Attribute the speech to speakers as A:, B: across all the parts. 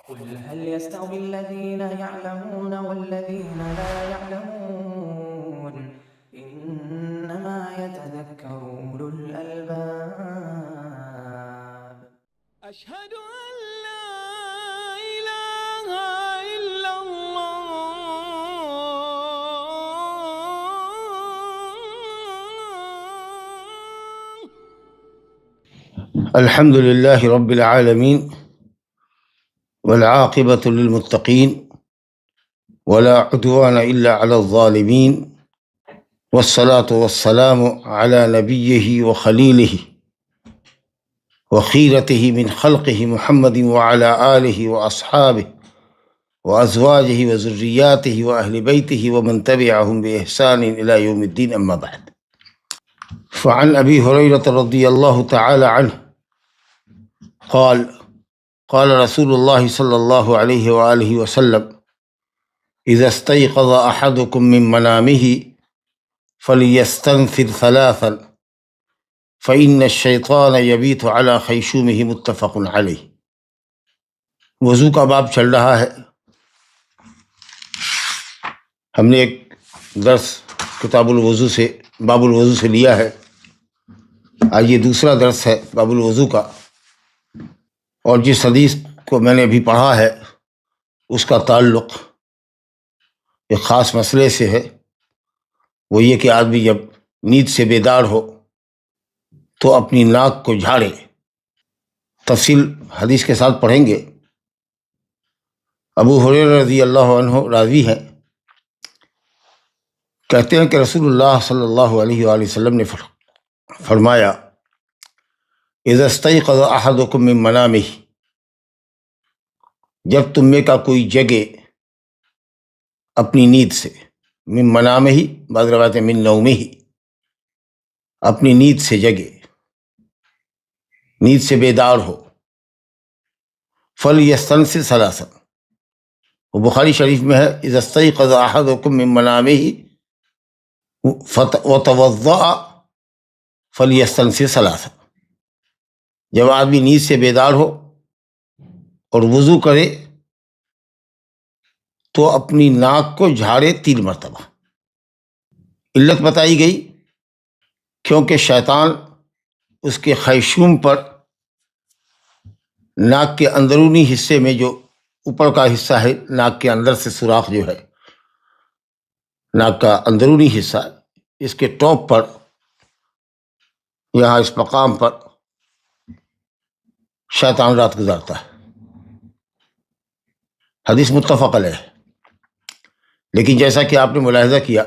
A: قل هل يستوي الذين يعلمون والذين لا يعلمون إنما يتذكر أولو الألباب
B: أشهد أن لا إله إلا الله.
C: الحمد لله رب العالمين والعاقبة للمتقين ولا عدوان إلا على الظالمين والصلاة والسلام على نبيه وخليله وخيرته من خلقه محمد وعلى آله وأصحابه وأزواجه وذرياته وأهل بيته ومن تبعهم بإحسان إلى يوم الدين أما بعد. فعن أبي هريرة رضي الله تعالى عنه قال قال رسول الله صلى الله عليه وآله وسلم إذا استيقظ أحدكم من منامه فليستنثر ثلاثا فإن الشيطان يبيت على خيشومه متفق علیہ. وضو کا باب چل رہا ہے. ہم نے ایک درس کتاب الوضو سے باب الوضو سے لیا ہے. آج یہ دوسرا درس ہے باب الوضو کا، اور جس حدیث کو میں نے ابھی پڑھا ہے اس کا تعلق ایک خاص مسئلے سے ہے. وہ یہ کہ آدمی جب نیند سے بیدار ہو تو اپنی ناک کو جھاڑے. تفصیل حدیث کے ساتھ پڑھیں گے. ابو ہریرہ رضی اللہ عنہ راوی ہیں، کہتے ہیں کہ رسول اللہ صلی اللہ علیہ وآلہ وسلم نے فرمایا اذا استيقظ احدكم من منامه، جب تم میں کا کوئی جگے اپنی نیند سے، من منامه ہی، بعض روایت من نومه ہی، اپنی نیند سے جگے، نیند سے بیدار ہو، فلیستنثر ثلاثا، وہ بخاری شریف میں ہے اذا استيقظ احدكم من منامه وتوضأ فلیستنثر ثلاثا. جب آدمی نیند سے بیدار ہو اور وضو کرے تو اپنی ناک کو جھاڑے 3 مرتبہ. علت بتائی گئی کیونکہ شیطان اس کے خیشوم پر، ناک کے اندرونی حصے میں، جو اوپر کا حصہ ہے ناک کے اندر سے سوراخ جو ہے ناک کا اندرونی حصہ، اس کے ٹاپ پر، یہاں اس مقام پر شیطان رات گزارتا ہے. حدیث متفق علیہ. لیکن جیسا کہ آپ نے ملاحظہ کیا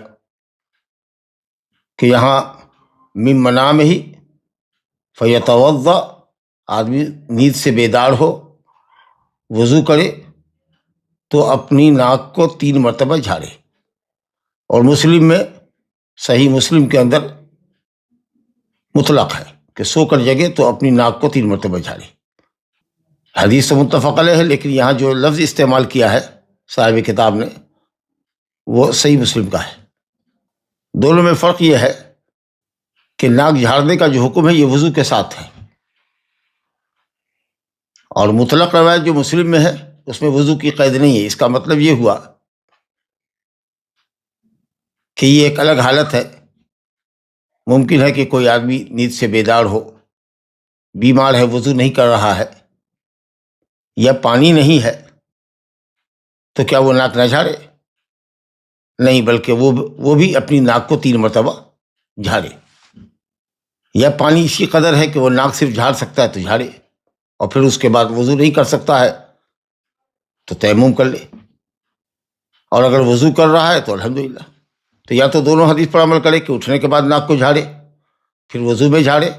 C: کہ یہاں من منامہ ہی فیتوضأ، آدمی نیند سے بیدار ہو، وضو کرے تو اپنی ناک کو 3 مرتبہ جھاڑے. اور مسلم میں، صحیح مسلم کے اندر مطلق ہے کہ سو کر جگے تو اپنی ناک کو 3 مرتبہ جھاڑے. حدیث تو متفق علیہ ہے، لیکن یہاں جو لفظ استعمال کیا ہے صاحب کتاب نے وہ صحیح مسلم کا ہے. دونوں میں فرق یہ ہے کہ ناک جھاڑنے کا جو حکم ہے یہ وضو کے ساتھ ہے، اور مطلق روایت جو مسلم میں ہے اس میں وضو کی قید نہیں ہے. اس کا مطلب یہ ہوا کہ یہ ایک الگ حالت ہے. ممکن ہے کہ کوئی آدمی نیند سے بیدار ہو، بیمار ہے، وضو نہیں کر رہا ہے، یا پانی نہیں ہے، تو کیا وہ ناک نہ جھاڑے؟ نہیں، بلکہ وہ بھی اپنی ناک کو 3 مرتبہ جھاڑے. یا پانی اسی قدر ہے کہ وہ ناک صرف جھاڑ سکتا ہے تو جھاڑے، اور پھر اس کے بعد وضو نہیں کر سکتا ہے تو تیمم کر لے. اور اگر وضو کر رہا ہے تو الحمدللہ. تو یا تو دونوں حدیث پر عمل کرے کہ اٹھنے کے بعد ناک کو جھاڑے پھر وضو میں جھاڑے،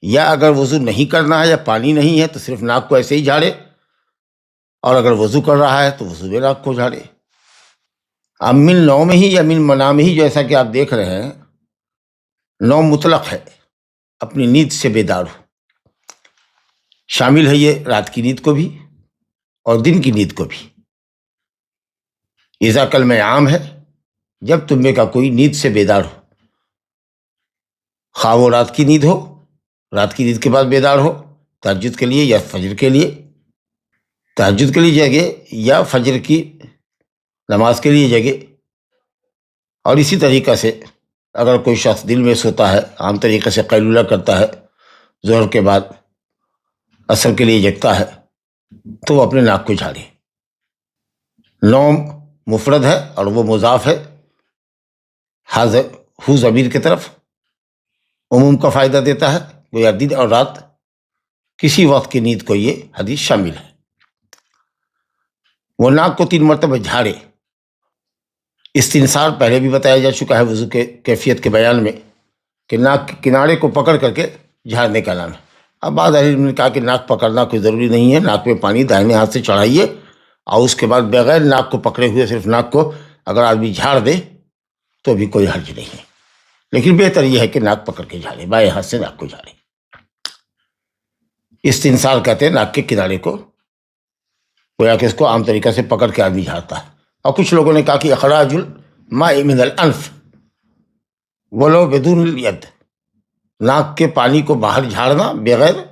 C: یا اگر وضو نہیں کرنا ہے یا پانی نہیں ہے تو صرف ناک کو ایسے ہی جھاڑے، اور اگر وضو کر رہا ہے تو وضو میں ناک کو جھاڑے. اب من نوم ہی یا من منام ہی، جیسا کہ آپ دیکھ رہے ہیں، نوم مطلق ہے، اپنی نیند سے بیدار ہو، شامل ہے یہ رات کی نیند کو بھی اور دن کی نیند کو بھی. اذا کل میں عام ہے جب تم میں کا کوئی نیند سے بیدار ہو، خواہ وہ رات کی نیند ہو، رات کی نیند کے بعد بیدار ہو تہجد کے لیے یا فجر کے لیے، تہجد کے لیے جگے یا فجر کی نماز کے لیے جگے. اور اسی طریقہ سے اگر کوئی شخص دل میں سوتا ہے، عام طریقے سے قیلولہ کرتا ہے، ظہر کے بعد عصر کے لیے جگتا ہے، تو وہ اپنے ناک کو جھاڑے. نوم مفرد ہے اور وہ مضاف ہے حاضر ہو ضمیر کی طرف، عموم کا فائدہ دیتا ہے. گویا دن اور رات کسی وقت کی نیند کو یہ حدیث شامل ہے. وہ ناک کو 3 مرتبہ جھاڑے. استنثار پہلے بھی بتایا جا چکا ہے وضو کے کیفیت کے بیان میں کہ ناک کے کنارے کو پکڑ کر کے جھاڑنے کا نام ہے. اب بعض اہل علم نے کہا کہ ناک پکڑنا کوئی ضروری نہیں ہے، ناک میں پانی دائیں ہاتھ سے چڑھائیے اور اس کے بعد بغیر ناک کو پکڑے ہوئے صرف ناک کو اگر آدمی جھاڑ دے تو بھی کوئی حرج نہیں ہے. لیکن بہتر یہ ہے کہ ناک پکڑ کے جھاڑے، بائیں ہاتھ سے ناک کو جھاڑے. استنثار کہتے ہیں ناک کے کنارے کو، گویا کہ اس کو عام طریقہ سے پکڑ کے آدمی جھاڑتا ہے. اور کچھ لوگوں نے کہا کہ اخراج الماء من الانف ولو بدون الید، ناک کے پانی کو باہر جھاڑنا بغیر،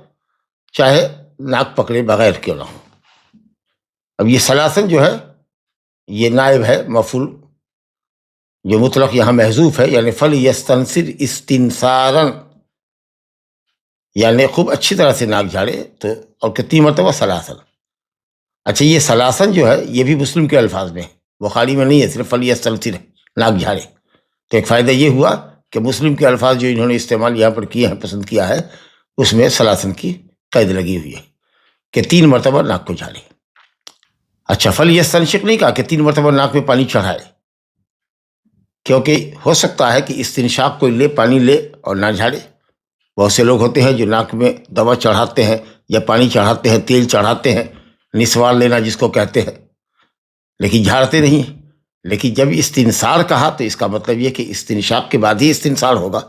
C: چاہے ناک پکڑے بغیر کیوں نہ ہو. اب یہ سلاسن جو ہے یہ نائب ہے مفعول جو مطلق یہاں محذوف ہے، یعنی فلیستنثر استنثارا، یعنی خوب اچھی طرح سے ناک جھاڑے. تو اور کتنی مرتبہ؟ سلاسن. اچھا یہ سلاسن جو ہے یہ بھی مسلم کے الفاظ میں ہے، بخاری میں نہیں ہے، صرف فلیستنثر ناک جھاڑے. تو ایک فائدہ یہ ہوا کہ مسلم کے الفاظ جو انہوں نے استعمال یہاں پر کیے ہیں، پسند کیا ہے، اس میں سلاسن کی قید لگی ہوئی ہے کہ 3 مرتبہ ناک کو جھاڑے. اچھا فلیستنشق نہیں کہا کہ 3 مرتبہ ناک میں پانی چڑھائے، کیونکہ ہو سکتا ہے کہ استنشاق کوئی لے، پانی لے اور نہ جھاڑے. بہت سے لوگ ہوتے ہیں جو ناک میں دوا چڑھاتے ہیں یا پانی چڑھاتے ہیں، تیل چڑھاتے ہیں، نسوار لینا جس کو کہتے ہیں، لیکن جھاڑتے نہیں. لیکن جب استنثار کہا تو اس کا مطلب یہ کہ استنشاق کے بعد ہی استنثار ہوگا.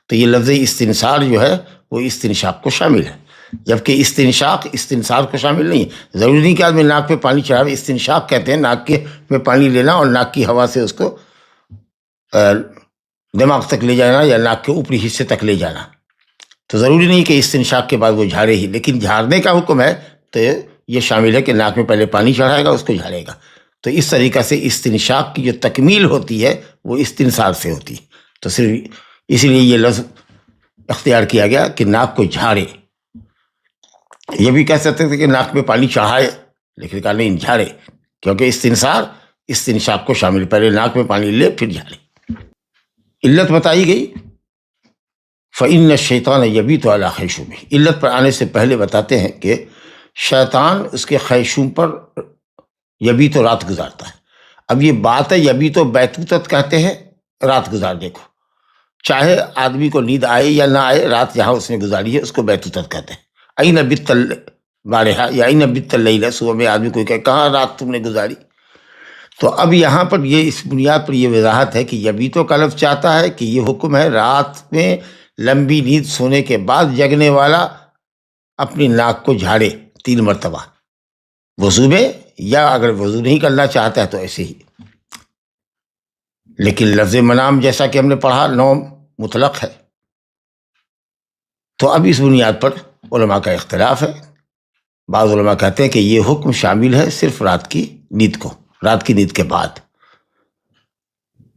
C: تو یہ لفظ استنثار جو ہے وہ استنشاق کو شامل ہے، جبکہ استنشاق استنثار کو شامل نہیں ہے. ضروری نہیں کہ آدمی ناک پہ پانی چڑھاوے. استنشاق کہتے ہیں ناک کے میں پانی لینا اور ناک کی ہوا سے اس کو دماغ تک لے جانا یا ناک کے اوپری حصے تک لے جانا. تو ضروری نہیں کہ استنشاق کے بعد وہ جھاڑے ہی، لیکن جھاڑنے کا حکم ہے تو یہ شامل ہے کہ ناک میں پہلے پانی چڑھائے گا، اس کو جھاڑے گا. تو اس طریقہ سے استنشاق کی جو تکمیل ہوتی ہے وہ استنثار سے ہوتی ہے. تو صرف اسی لیے یہ لفظ اختیار کیا گیا کہ ناک کو جھاڑے. یہ بھی کہہ سکتے تھے کہ ناک میں پانی چڑھائے، لیکن کہا نہیں، جھاڑے، کیونکہ استنثار استنشاق کو شامل، پہلے ناک میں پانی لے پھر جھاڑے. علت بتائی گئی فَإِنَّ الشَّيْطَانَ يَبِيتُ عَلَى خَيْشُومِهِ. علت پر آنے سے پہلے بتاتے ہیں کہ شیطان اس کے خیشوم پر یبی تو رات گزارتا ہے. اب یہ بات ہے، یبی تو بیتوتت کہتے ہیں رات گزارنے کو. چاہے آدمی کو نیند آئے یا نہ آئے، رات جہاں اس نے گزاری ہے اس کو بیتوتت کہتے ہیں. اَيْنَ بِتَّ الْبَارِحَةَ یا اَيْنَ بِتَّ اللَّيْلَ، صبح میں آدمی کوئی کہے کہاں رات تم نے گزاری. تو اب یہاں پر یہ اس بنیاد پر یہ وضاحت ہے کہ یبی تو کا لفظ چاہتا ہے کہ یہ حکم ہے رات میں لمبی نیند سونے کے بعد جگنے والا اپنی ناک کو جھاڑے 3 مرتبہ وضو میں، یا اگر وضو نہیں کرنا چاہتا ہے تو ایسے ہی. لیکن لفظ منام جیسا کہ ہم نے پڑھا نوم مطلق ہے. تو اب اس بنیاد پر علماء کا اختلاف ہے. بعض علماء کہتے ہیں کہ یہ حکم شامل ہے صرف رات کی نیند کو، رات کی نیند کے بعد.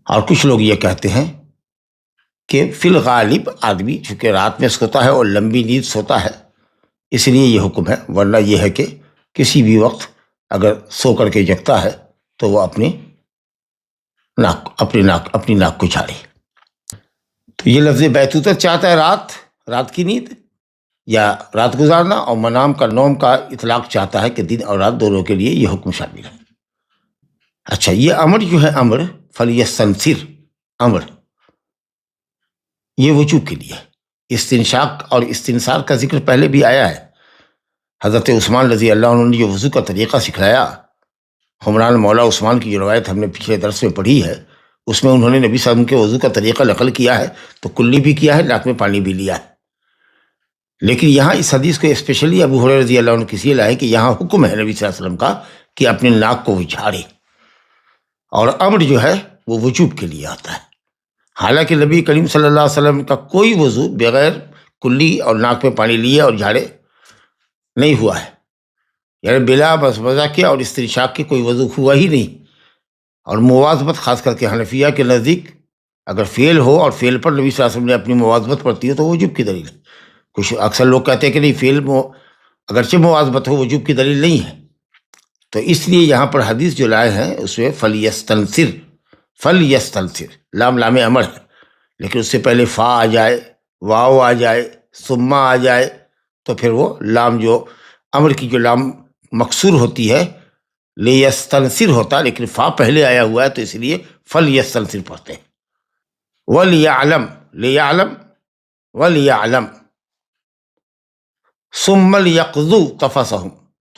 C: اور کچھ لوگ یہ کہتے ہیں کہ فی الغالب آدمی چونکہ رات میں سوتا ہے اور لمبی نیند سوتا ہے، اس لیے یہ حکم ہے. ورنہ یہ ہے کہ کسی بھی وقت اگر سو کر کے جگتا ہے تو وہ اپنی ناک کو جھاڑے. تو یہ لفظ بیتوتت چاہتا ہے رات کی نیند یا رات گزارنا، اور منام کا نوم کا اطلاق چاہتا ہے کہ دن اور رات دونوں کے لیے یہ حکم شامل ہے. اچھا یہ امر جو ہے، امر فلیستنثر، امر یہ وجوب کے لیے. استنشاق اور استنثار کا ذکر پہلے بھی آیا ہے. حضرت عثمان رضی اللہ عنہ نے جو وضو کا طریقہ سکھلایا، حمران مولا عثمان کی جو روایت ہم نے پچھلے درس میں پڑھی ہے، اس میں انہوں نے نبی صلی اللہ علیہ وسلم کے وضو کا طریقہ نقل کیا ہے. تو کلی بھی کیا ہے، ناک میں پانی بھی لیا ہے. لیکن یہاں اس حدیث کو اسپیشلی ابو ہریرہ رضی اللہ عنہ کس لیے لائے کہ یہاں حکم ہے نبی صلی اللہ علیہ وسلم کا کہ اپنے ناک کو وہ جھاڑے، اور امر جو ہے وہ وجوب کے لیے آتا ہے. حالانکہ نبی کریم صلی اللہ علیہ وسلم کا کوئی وضو بغیر کلی اور ناک میں پانی لیے اور جھاڑے نہیں ہوا ہے. یعنی بلا مزمزہ کے اور استنشاق کے کوئی وضو ہوا ہی نہیں. اور مواظبت خاص کر کے حنفیہ کے نزدیک اگر فعل ہو اور فعل پر نبی صلی اللہ علیہ وسلم نے اپنی مواظبت برتی ہو تو وجوب کی دلیل ہے. کچھ اکثر لوگ کہتے ہیں کہ نہیں، فعل اگرچہ مواظبت ہو وجوب کی دلیل نہیں ہے. تو اس لیے یہاں پر حدیث جو لائے ہیں اس میں فلیستنثر لام امر ہے، لیکن اس سے پہلے فا آ جائے، واو آ جائے، ثم آ جائے تو پھر وہ لام جو امر کی جو لام مکسور ہوتی ہے لیستنثر ہوتا، لیکن فا پہلے آیا ہوا ہے تو اس لیے فلیستنثر پڑھتے ہیں. ولیعلم ثم لیقضوا تفثہم.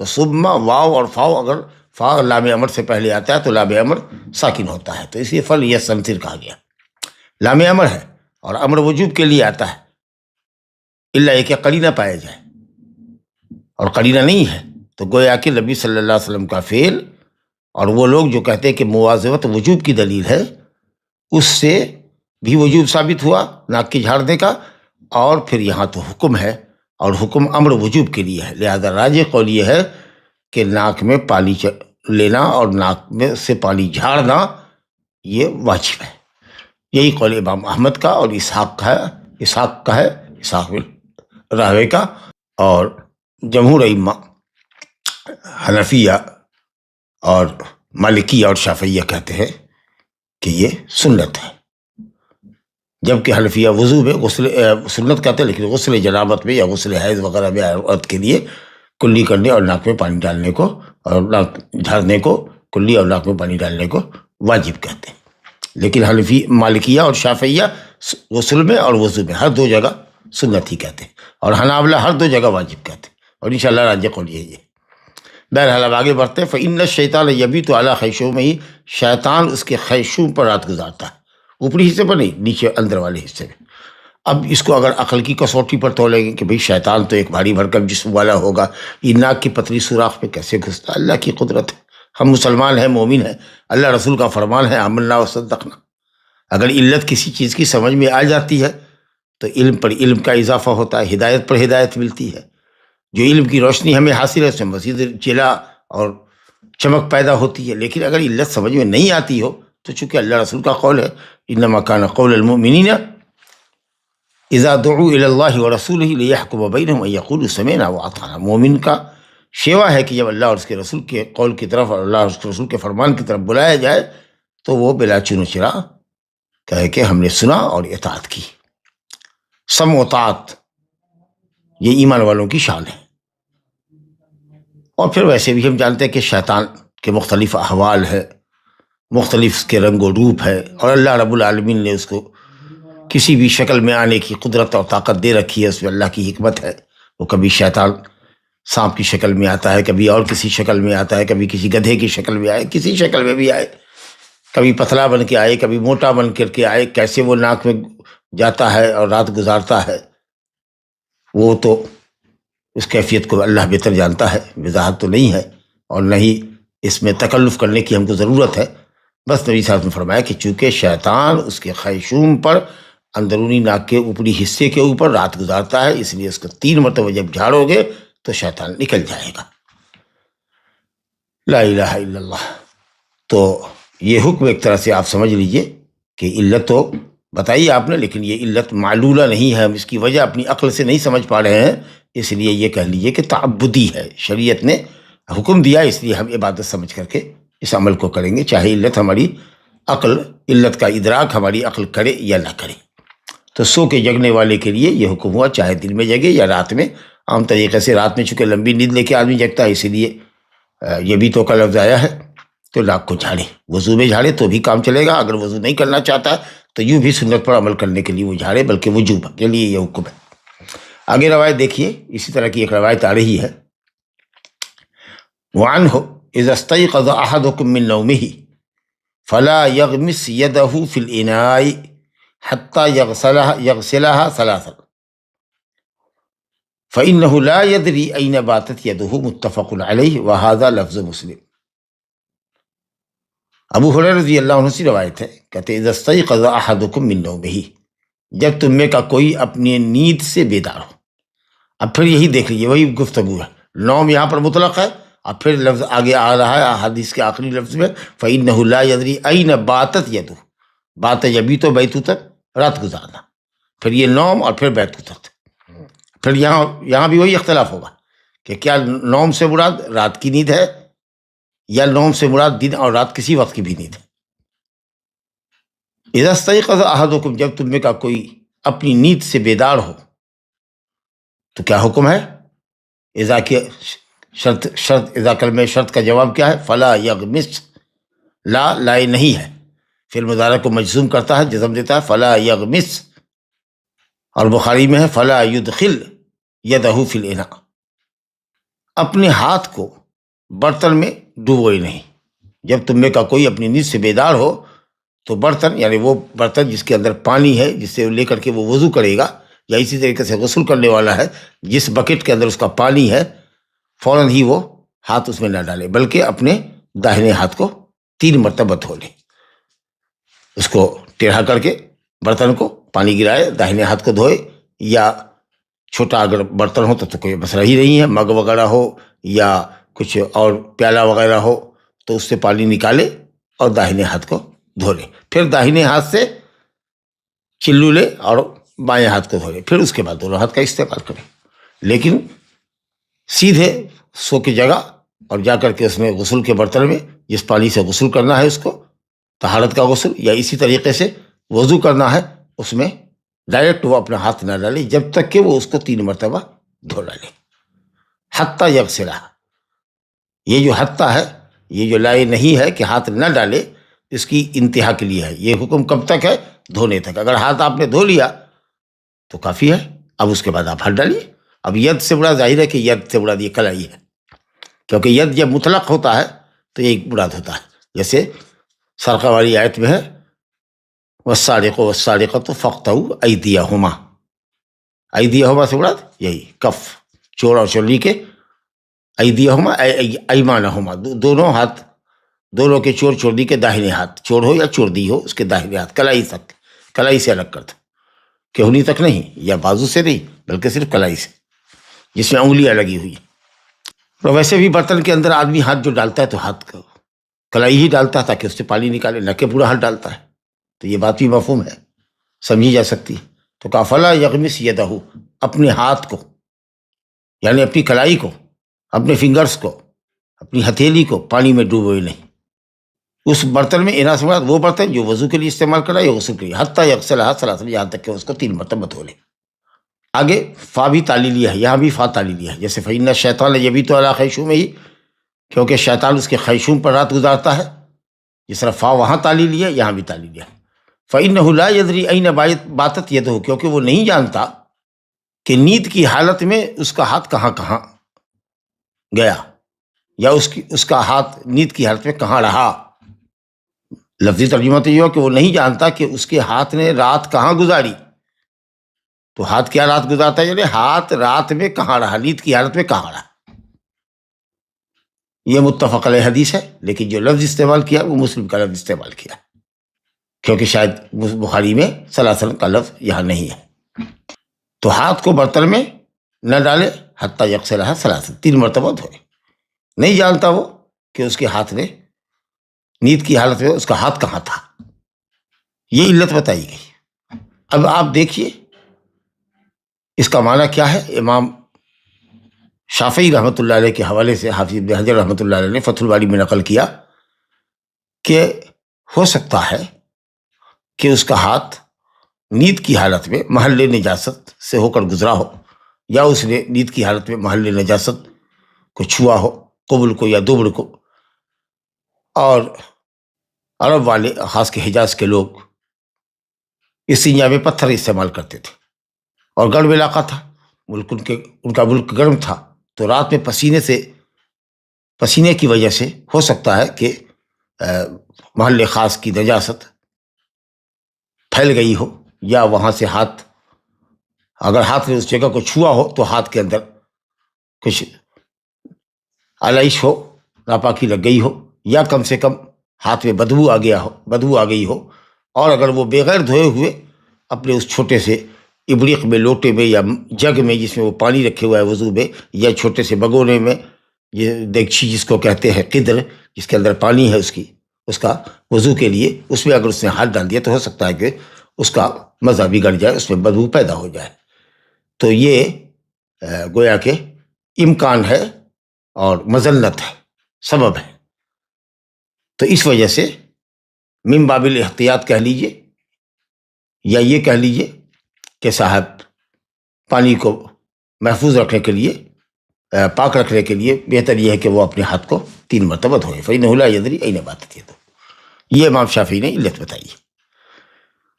C: تو ثم واو اور فاؤ، اگر فا لام امر سے پہلے آتا ہے تو لام امر ساکن ہوتا ہے، تو اس لیے فلیستنثر کہا گیا. لام امر ہے اور امر وجوب کے لیے آتا ہے، الا یہ کہ قرینہ پایا جائے، اور قرینہ نہیں ہے تو گویا کہ نبی صلی اللہ علیہ وسلم کا فعل اور وہ لوگ جو کہتے ہیں کہ مواظبت وجوب کی دلیل ہے، اس سے بھی وجوب ثابت ہوا ناک کے جھاڑنے کا، اور پھر یہاں تو حکم ہے اور حکم امر وجوب کے لیے ہے. لہذا راجح قول یہ ہے کہ ناک میں پانی لینا اور ناک میں سے پانی جھاڑنا یہ واجب ہے. یہی قول امام احمد کا اور اسحاق بن راہوے کا، اور جمہور ائمہ حنفیہ اور مالکیہ اور شافعیہ کہتے ہیں کہ یہ سنت ہے. جبکہ حنفیہ وضو میں غسل سنت کہتے ہیں، لیکن غسل جنابت میں یا غسل حیض وغیرہ میں عورت کے لیے کلی کرنے اور ناک میں پانی ڈالنے کو اور ناک جھاڑنے کو، کلی اور ناک میں پانی ڈالنے کو واجب کہتے ہیں. لیکن مالکیہ اور شافعیہ غسل میں اور وضو میں ہر دو جگہ سنت ہی کہتے ہیں، اور حنابلہ ہر دو جگہ واجب کہتے ہیں، اور انشاءاللہ راجح قول یہی ہے. بہرحال اب آگے بڑھتے ہیں. فإن الشیطان یبیت علی خیشومہ، شیطان اس کے خیشوم پر رات گزارتا ہے، اوپری حصے پر نہیں، نیچے اندر والے حصے میں. اب اس کو اگر عقل کی کسوٹی پر تولیں گے کہ بھئی شیطان تو ایک بھاری بھرکم جسم والا ہوگا، یہ ناک کی پتلی سوراخ میں کیسے گھستا؟ اللہ کی قدرت ہے. ہم مسلمان ہیں، مومن ہیں، اللہ رسول کا فرمان ہے آمنا وصدقنا. اگر علت کسی چیز کی سمجھ میں آ جاتی ہے تو علم پر علم کا اضافہ ہوتا ہے، ہدایت پر ہدایت ملتی ہے. جو علم کی روشنی ہمیں حاصل ہے اس میں مزید چلا اور چمک پیدا ہوتی ہے. لیکن اگر علت سمجھ میں نہیں آتی ہو تو چونکہ اللہ رسول کا قول ہے انما کان قول المؤمنین اذا دعوا الی اللہ ورسولہ لیحکم بینہم ان یقولوا سمعنا واطعنا. مومن کا شیوا ہے کہ جب اللہ اور اس کے رسول کے قول کی طرف اور اللہ اور اس کے رسول کے فرمان کی طرف بلایا جائے تو وہ بلا چون و چرا کہے کہ ہم نے سنا اور اطاعت کی. سمع و طاعت یہ ایمان والوں کی شان ہے. اور پھر ویسے بھی ہم جانتے ہیں کہ شیطان کے مختلف احوال ہے، مختلف اس کے رنگ و روپ ہے، اور اللہ رب العالمین نے اس کو کسی بھی شکل میں آنے کی قدرت اور طاقت دے رکھی ہے. اس میں اللہ کی حکمت ہے. وہ کبھی شیطان سانپ کی شکل میں آتا ہے، کبھی اور کسی شکل میں آتا ہے، کبھی کسی گدھے کی شکل میں آئے، کسی شکل میں بھی آئے، کبھی پتلا بن کے آئے، کبھی موٹا بن کر کے آئے. کیسے وہ ناک میں جاتا ہے اور رات گزارتا ہے وہ تو اس کیفیت کو اللہ بہتر جانتا ہے، وضاحت تو نہیں ہے، اور نہ ہی اس میں تکلف کرنے کی ہم کو ضرورت ہے. بس نبی صاحب نے فرمایا کہ چونکہ شیطان اس کے خیشوم پر اندرونی ناک کے اوپری حصے کے اوپر رات گزارتا ہے، اس لیے اس کو 3 مرتبہ جب جھاڑو گے تو شیطان نکل جائے گا. لا الہ الا اللہ. تو یہ حکم ایک طرح سے آپ سمجھ لیجئے کہ علت تو بتائی آپ نے، لیکن یہ علت معلولہ نہیں ہے، ہم اس کی وجہ اپنی عقل سے نہیں سمجھ پا رہے ہیں. اس لیے یہ کہہ لیجئے کہ تعبدی ہے، شریعت نے حکم دیا، اس لیے ہم عبادت سمجھ کر کے اس عمل کو کریں گے، چاہے علت کا ادراک ہماری عقل کرے یا نہ کرے. تو سو کے جگنے والے کے لیے یہ حکم ہوا، چاہے دن میں جگے یا رات میں. عام طریقے سے رات میں چونکہ لمبی نیند لے کے آدمی جگتا ہے، اسی لیے یہ بھی تو کا لفظ آیا ہے. تو ناک کو جھاڑے، وضو میں جھاڑے تو بھی کام چلے گا. اگر وضو نہیں کرنا چاہتا تو یوں بھی سنت پر عمل کرنے کے لیے وہ جھاڑے، بلکہ وجوب کے لیے یہ حکم ہے. آگے روایت دیکھیے، اسی طرح کی ایک روایت آ رہی ہے. وعنہ اذا استيقظ احدكم من نومه فلا يغمس يده في الاناء حتى يغسلها 3 فانه لا يدري اين باتت يده. متفق علیہ وهذا لفظ مسلم. ابو ہریرہ رضی اللہ عنہ سے روایت ہے، کہتے اذا استيقظ احدكم من نومه، جب تم میں کا کوئی اپنی نیند سے بیدار ہو. اب پھر یہی دیکھ لیجیے، وہی گفتگو ہے. نوم یہاں پر مطلق ہے اور پھر لفظ آگے آ رہا ہے حدیث کے آخری لفظ میں فَإِنَّهُ لَا يَدْرِي أَيْنَ بَاتَتْ يَدُهُ، بات یبیت بیتوتت، رات گزارنا، پھر یہ نوم اور پھر بیتوتت۔ پھر یہاں بھی وہی اختلاف ہوگا کہ کیا نوم سے مراد رات کی نیند ہے یا نوم سے مراد دن اور رات کسی وقت کی بھی نیند ہے۔ اذا استيقظ احدكم، جب تم میں کا کوئی اپنی نیند سے بیدار ہو تو کیا حکم ہے؟ اذا کی شرط اذا کلمہ شرط کا جواب کیا ہے؟ فلا یغمس، لا لائے نہیں ہے، فعل مضارع کو مجزوم کرتا ہے، جزم دیتا ہے فلا یغمس، اور بخاری میں ہے فلا یدخل یدہ فی الاناء، اپنے ہاتھ کو برتن میں ڈبوئے نہیں۔ جب تم میں کا کوئی اپنی نیند سے بیدار ہو تو برتن، یعنی وہ برتن جس کے اندر پانی ہے، جس سے لے کر کے وہ وضو کرے گا، یا اسی طریقے سے غسل کرنے والا ہے، جس بکٹ کے اندر اس کا پانی ہے، فوراً ہی وہ ہاتھ اس میں نہ ڈالے، بلکہ اپنے داہنے ہاتھ کو 3 مرتبہ دھو لے، اس کو ٹیڑھا کر کے برتن کو پانی گرائے، داہنے ہاتھ کو دھوئے، یا چھوٹا اگر برتن ہو تو کوئی مسئلہ ہی نہیں ہے، مگ وغیرہ ہو یا کچھ اور پیالہ وغیرہ ہو تو اس سے پانی نکالے اور داہنے ہاتھ کو دھو لے، پھر داہنے ہاتھ سے چلو لے اور بائیں ہاتھ کو دھو لے، پھر اس کے بعد دونوں ہاتھ کا استعمال کرے، لیکن سیدھے سو کی جگہ اور جا کر کے اس میں غسل کے برتن میں جس پانی سے غسل کرنا ہے اس کو طہارت کا غسل، یا اسی طریقے سے وضو کرنا ہے، اس میں ڈائریکٹ وہ اپنا ہاتھ نہ ڈالے جب تک کہ وہ اس کو 3 مرتبہ دھو ڈالے، حتیٰ یغسلہ۔ یہ جو حتیٰ ہے، یہ جو لائے نہیں ہے کہ ہاتھ نہ ڈالے، اس کی انتہا کے لیے ہے۔ یہ حکم کب تک ہے؟ دھونے تک۔ اگر ہاتھ آپ نے دھو لیا تو کافی ہے، اب اس کے بعد آپ ہاتھ ڈالیے۔ اب ید سے بڑا ظاہر ہے کہ ید سے بڑا یہ کلائی ہے، کیونکہ ید جب مطلق ہوتا ہے تو یہ مراد ہوتا ہے، جیسے سرقہ والی آیت میں ہے والسارق والسارقۃ فاقطعوا ایدیہما، ایدیہما سے مراد یہی کف، چور اور چوری کے، ایدیہما ایمانہما، دونوں ہاتھ، دونوں کے چور چوردی کے داہنے ہاتھ، چور ہو یا چوردی ہو اس کے داہنے ہاتھ، کلائی تک، کلائی سے الگ کر دو، کہونی تک نہیں، یا بازو سے نہیں، بلکہ صرف کلائی سے جس میں انگلیاں لگی ہوئی۔ اور ویسے بھی برتن کے اندر آدمی ہاتھ جو ڈالتا ہے تو ہاتھ کا کلائی ہی ڈالتا ہے تاکہ اس سے پانی نکالے، نہ کہ پورا ہاتھ ڈالتا ہے، تو یہ بات بھی مفہوم ہے، سمجھی جا سکتی ہے۔ تو کہا فلا یغمس یدہ، اپنے ہاتھ کو، یعنی اپنی کلائی کو، اپنے فنگرز کو، اپنی ہتھیلی کو پانی میں ڈوبوئے نہیں، اس برتن میں، انا سے مراد وہ برتن جو وضو کے لیے استعمال کرا یا غسل کے لیے، حتیٰ یغسلھا ثلاثا، یہاں تک کہ اس کو 3 مرتبہ دھو لے۔ آگے فا بھی تعلیلیہ ہے، یہاں بھی فا تعلیلیہ ہے، جیسے فإن الشیطان یبیت علی خیشومہ، کیونکہ شیطان اس کے خیشوم پر رات گزارتا ہے، جس طرح فا وہاں تعلیلیہ ہے یہاں بھی تعلیلیہ ہے۔ فإنہ لا یدری این باتت یدہ، کیونکہ وہ نہیں جانتا کہ نیند کی حالت میں اس کا ہاتھ کہاں کہاں گیا، یا اس کا ہاتھ نیند کی حالت میں کہاں رہا۔ لفظی ترجمہ تو یہ ہو کہ وہ نہیں جانتا کہ اس کے ہاتھ نے رات کہاں گزاری، تو ہاتھ کیا رات گزارتا ہے، یعنی ہاتھ رات میں کہاں رہا، نیند کی حالت میں کہاں رہا۔ یہ متفق علیہ حدیث ہے، لیکن جو لفظ استعمال کیا وہ مسلم کا لفظ استعمال کیا، کیونکہ شاید بخاری میں صلی اللہ علیہ وسلم کا لفظ یہاں نہیں ہے۔ تو ہاتھ کو برتن میں نہ ڈالے حتیٰ یغسلھا ثلاثا، 3 مرتبہ دھوئے۔ نہیں جانتا وہ کہ اس کے ہاتھ نے نیند کی حالت میں اس کا ہاتھ کہاں تھا، یہ علت بتائی گئی۔ اب آپ دیکھیے اس کا معنی کیا ہے۔ امام شافعی رحمۃ اللہ علیہ کے حوالے سے حافظ ابن حجر رحمۃ اللہ علیہ نے فتح الباری میں نقل کیا کہ ہو سکتا ہے کہ اس کا ہاتھ نیند کی حالت میں محل نجاست سے ہو کر گزرا ہو، یا اس نے نیند کی حالت میں محل نجاست کو چھوا ہو، قبل کو یا دبر کو۔ اور عرب والے، خاص کے حجاز کے لوگ، استنجا میں پتھر استعمال کرتے تھے، اور گرم علاقہ تھا، ملک ان کا ملک گرم تھا، تو رات میں پسینے کی وجہ سے ہو سکتا ہے کہ محل خاص کی نجاست پھیل گئی ہو، یا وہاں سے ہاتھ، اگر ہاتھ نے اس جگہ کو چھوا ہو تو ہاتھ کے اندر کچھ علائش ہو، ناپاکی لگ گئی ہو، یا کم سے کم ہاتھ میں بدبو آ گئی ہو، اور اگر وہ بغیر دھوئے ہوئے اپنے اس چھوٹے سے ابریق میں، لوٹے میں یا جگ میں جس میں وہ پانی رکھے ہوا ہے وضو میں، یا چھوٹے سے بگونے میں یہ دیگچی جس کو کہتے ہیں قدر، جس کے اندر پانی ہے اس کا وضو کے لیے، اس میں اگر اس نے ہاتھ ڈال دیا تو ہو سکتا ہے کہ اس کا مزہ بگڑ جائے، اس میں بدبو پیدا ہو جائے. تو یہ گویا کہ امکان ہے اور مذلت ہے، سبب ہے. تو اس وجہ سے من باب الاحتیاط کہہ لیجئے، یا یہ کہہ لیجئے کہ صاحب پانی کو محفوظ رکھنے کے لیے، پاک رکھنے کے لیے بہتر یہ ہے کہ وہ اپنے ہاتھ کو 3 مرتبہ دھوئے. فإنه لا يدري أين باتت يده. یہ امام شافعی نے علت بتائی.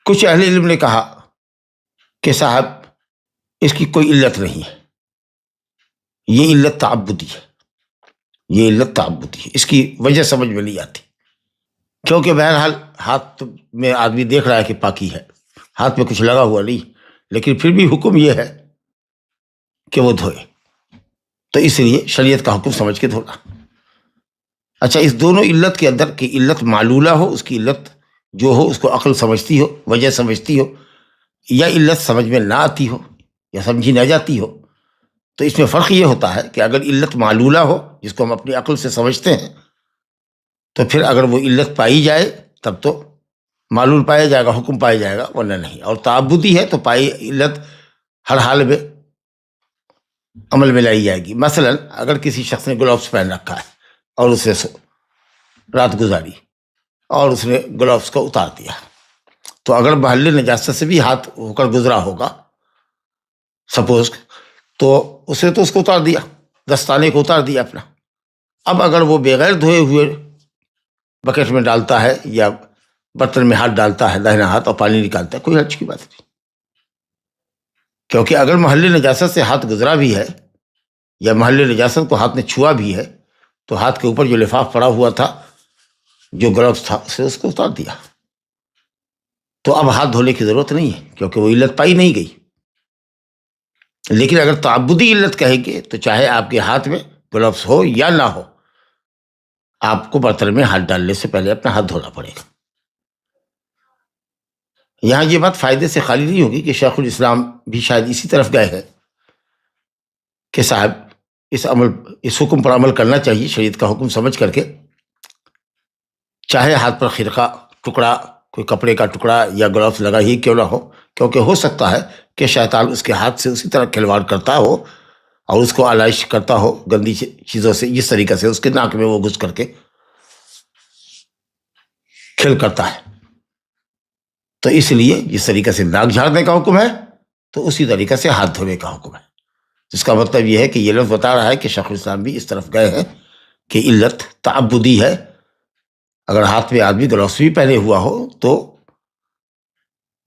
C: کچھ اہل علم نے کہا کہ صاحب اس کی کوئی علت نہیں ہے، یہ علت تعبدی ہے، یہ علت تعبدی ہے، اس کی وجہ سمجھ میں نہیں آتی. کیونکہ بہرحال ہاتھ میں آدمی دیکھ رہا ہے کہ پاکی ہے، ہاتھ میں کچھ لگا ہوا نہیں، لیکن پھر بھی حکم یہ ہے کہ وہ دھوئے، تو اس لیے شریعت کا حکم سمجھ کے دھونا. اچھا، اس دونوں علت کے اندر کہ علت معلولہ ہو، اس کی علت جو ہو اس کو عقل سمجھتی ہو، وجہ سمجھتی ہو، یا علت سمجھ میں نہ آتی ہو یا سمجھی نہ جاتی ہو، تو اس میں فرق یہ ہوتا ہے کہ اگر علت معلولہ ہو جس کو ہم اپنی عقل سے سمجھتے ہیں، تو پھر اگر وہ علت پائی جائے تب تو معلول پایا جائے گا، حکم پایا جائے گا، ورنہ نہیں. اور تعبدی ہے تو پائی علت ہر حال میں عمل میں لائی جائے گی. مثلا اگر کسی شخص نے گلوز پہن رکھا ہے اور اس نے رات گزاری اور اس نے گلوز کو اتار دیا، تو اگر محل نجاست سے بھی ہاتھ ہو کر گزرا ہوگا سپوز، تو اس نے تو اس کو اتار دیا، دستانے کو اتار دیا اپنا. اب اگر وہ بغیر دھوئے ہوئے بکٹ میں ڈالتا ہے یا برتن میں ہاتھ ڈالتا ہے داہنا ہاتھ اور پانی نکالتا ہے، کوئی حرج کی بات نہیں. کیونکہ اگر محل نجاست سے ہاتھ گزرا بھی ہے یا محل نجاست کو ہاتھ نے چھوا بھی ہے، تو ہاتھ کے اوپر جو لفاف پڑا ہوا تھا، جو گلوز تھا، اسے اس کو اتار دیا، تو اب ہاتھ دھونے کی ضرورت نہیں ہے کیونکہ وہ علت پائی نہیں گئی. لیکن اگر تعبدی علت کہیں گے تو چاہے آپ کے ہاتھ میں گلوز ہو یا نہ ہو، آپ کو برتن میں ہاتھ ڈالنے سے پہلے اپنا ہاتھ دھونا پڑے گا. یہاں یہ بات فائدے سے خالی نہیں ہوگی کہ شیخ الاسلام بھی شاید اسی طرف گئے ہیں کہ صاحب اس حکم پر عمل کرنا چاہیے، شریعت کا حکم سمجھ کر کے، چاہے ہاتھ پر خرقہ، ٹکڑا، کوئی کپڑے کا ٹکڑا یا گلوز لگا ہی کیوں نہ ہو، کیونکہ ہو سکتا ہے کہ شیطان اس کے ہاتھ سے اسی طرح کھلواڑ کرتا ہو اور اس کو آلائش کرتا ہو گندی چیزوں سے، جس طریقے سے اس کے ناک میں وہ گھس کر کے کھل کرتا ہے. تو اس لیے جس طریقے سے ناک جھاڑنے کا حکم ہے تو اسی طریقے سے ہاتھ دھونے کا حکم ہے. جس کا مطلب یہ ہے کہ یہ لفظ بتا رہا ہے کہ شیخ الاسلام بھی اس طرف گئے ہیں کہ علت تعبدی ہے. اگر ہاتھ میں آدمی گلوز بھی پہنے ہوا ہو تو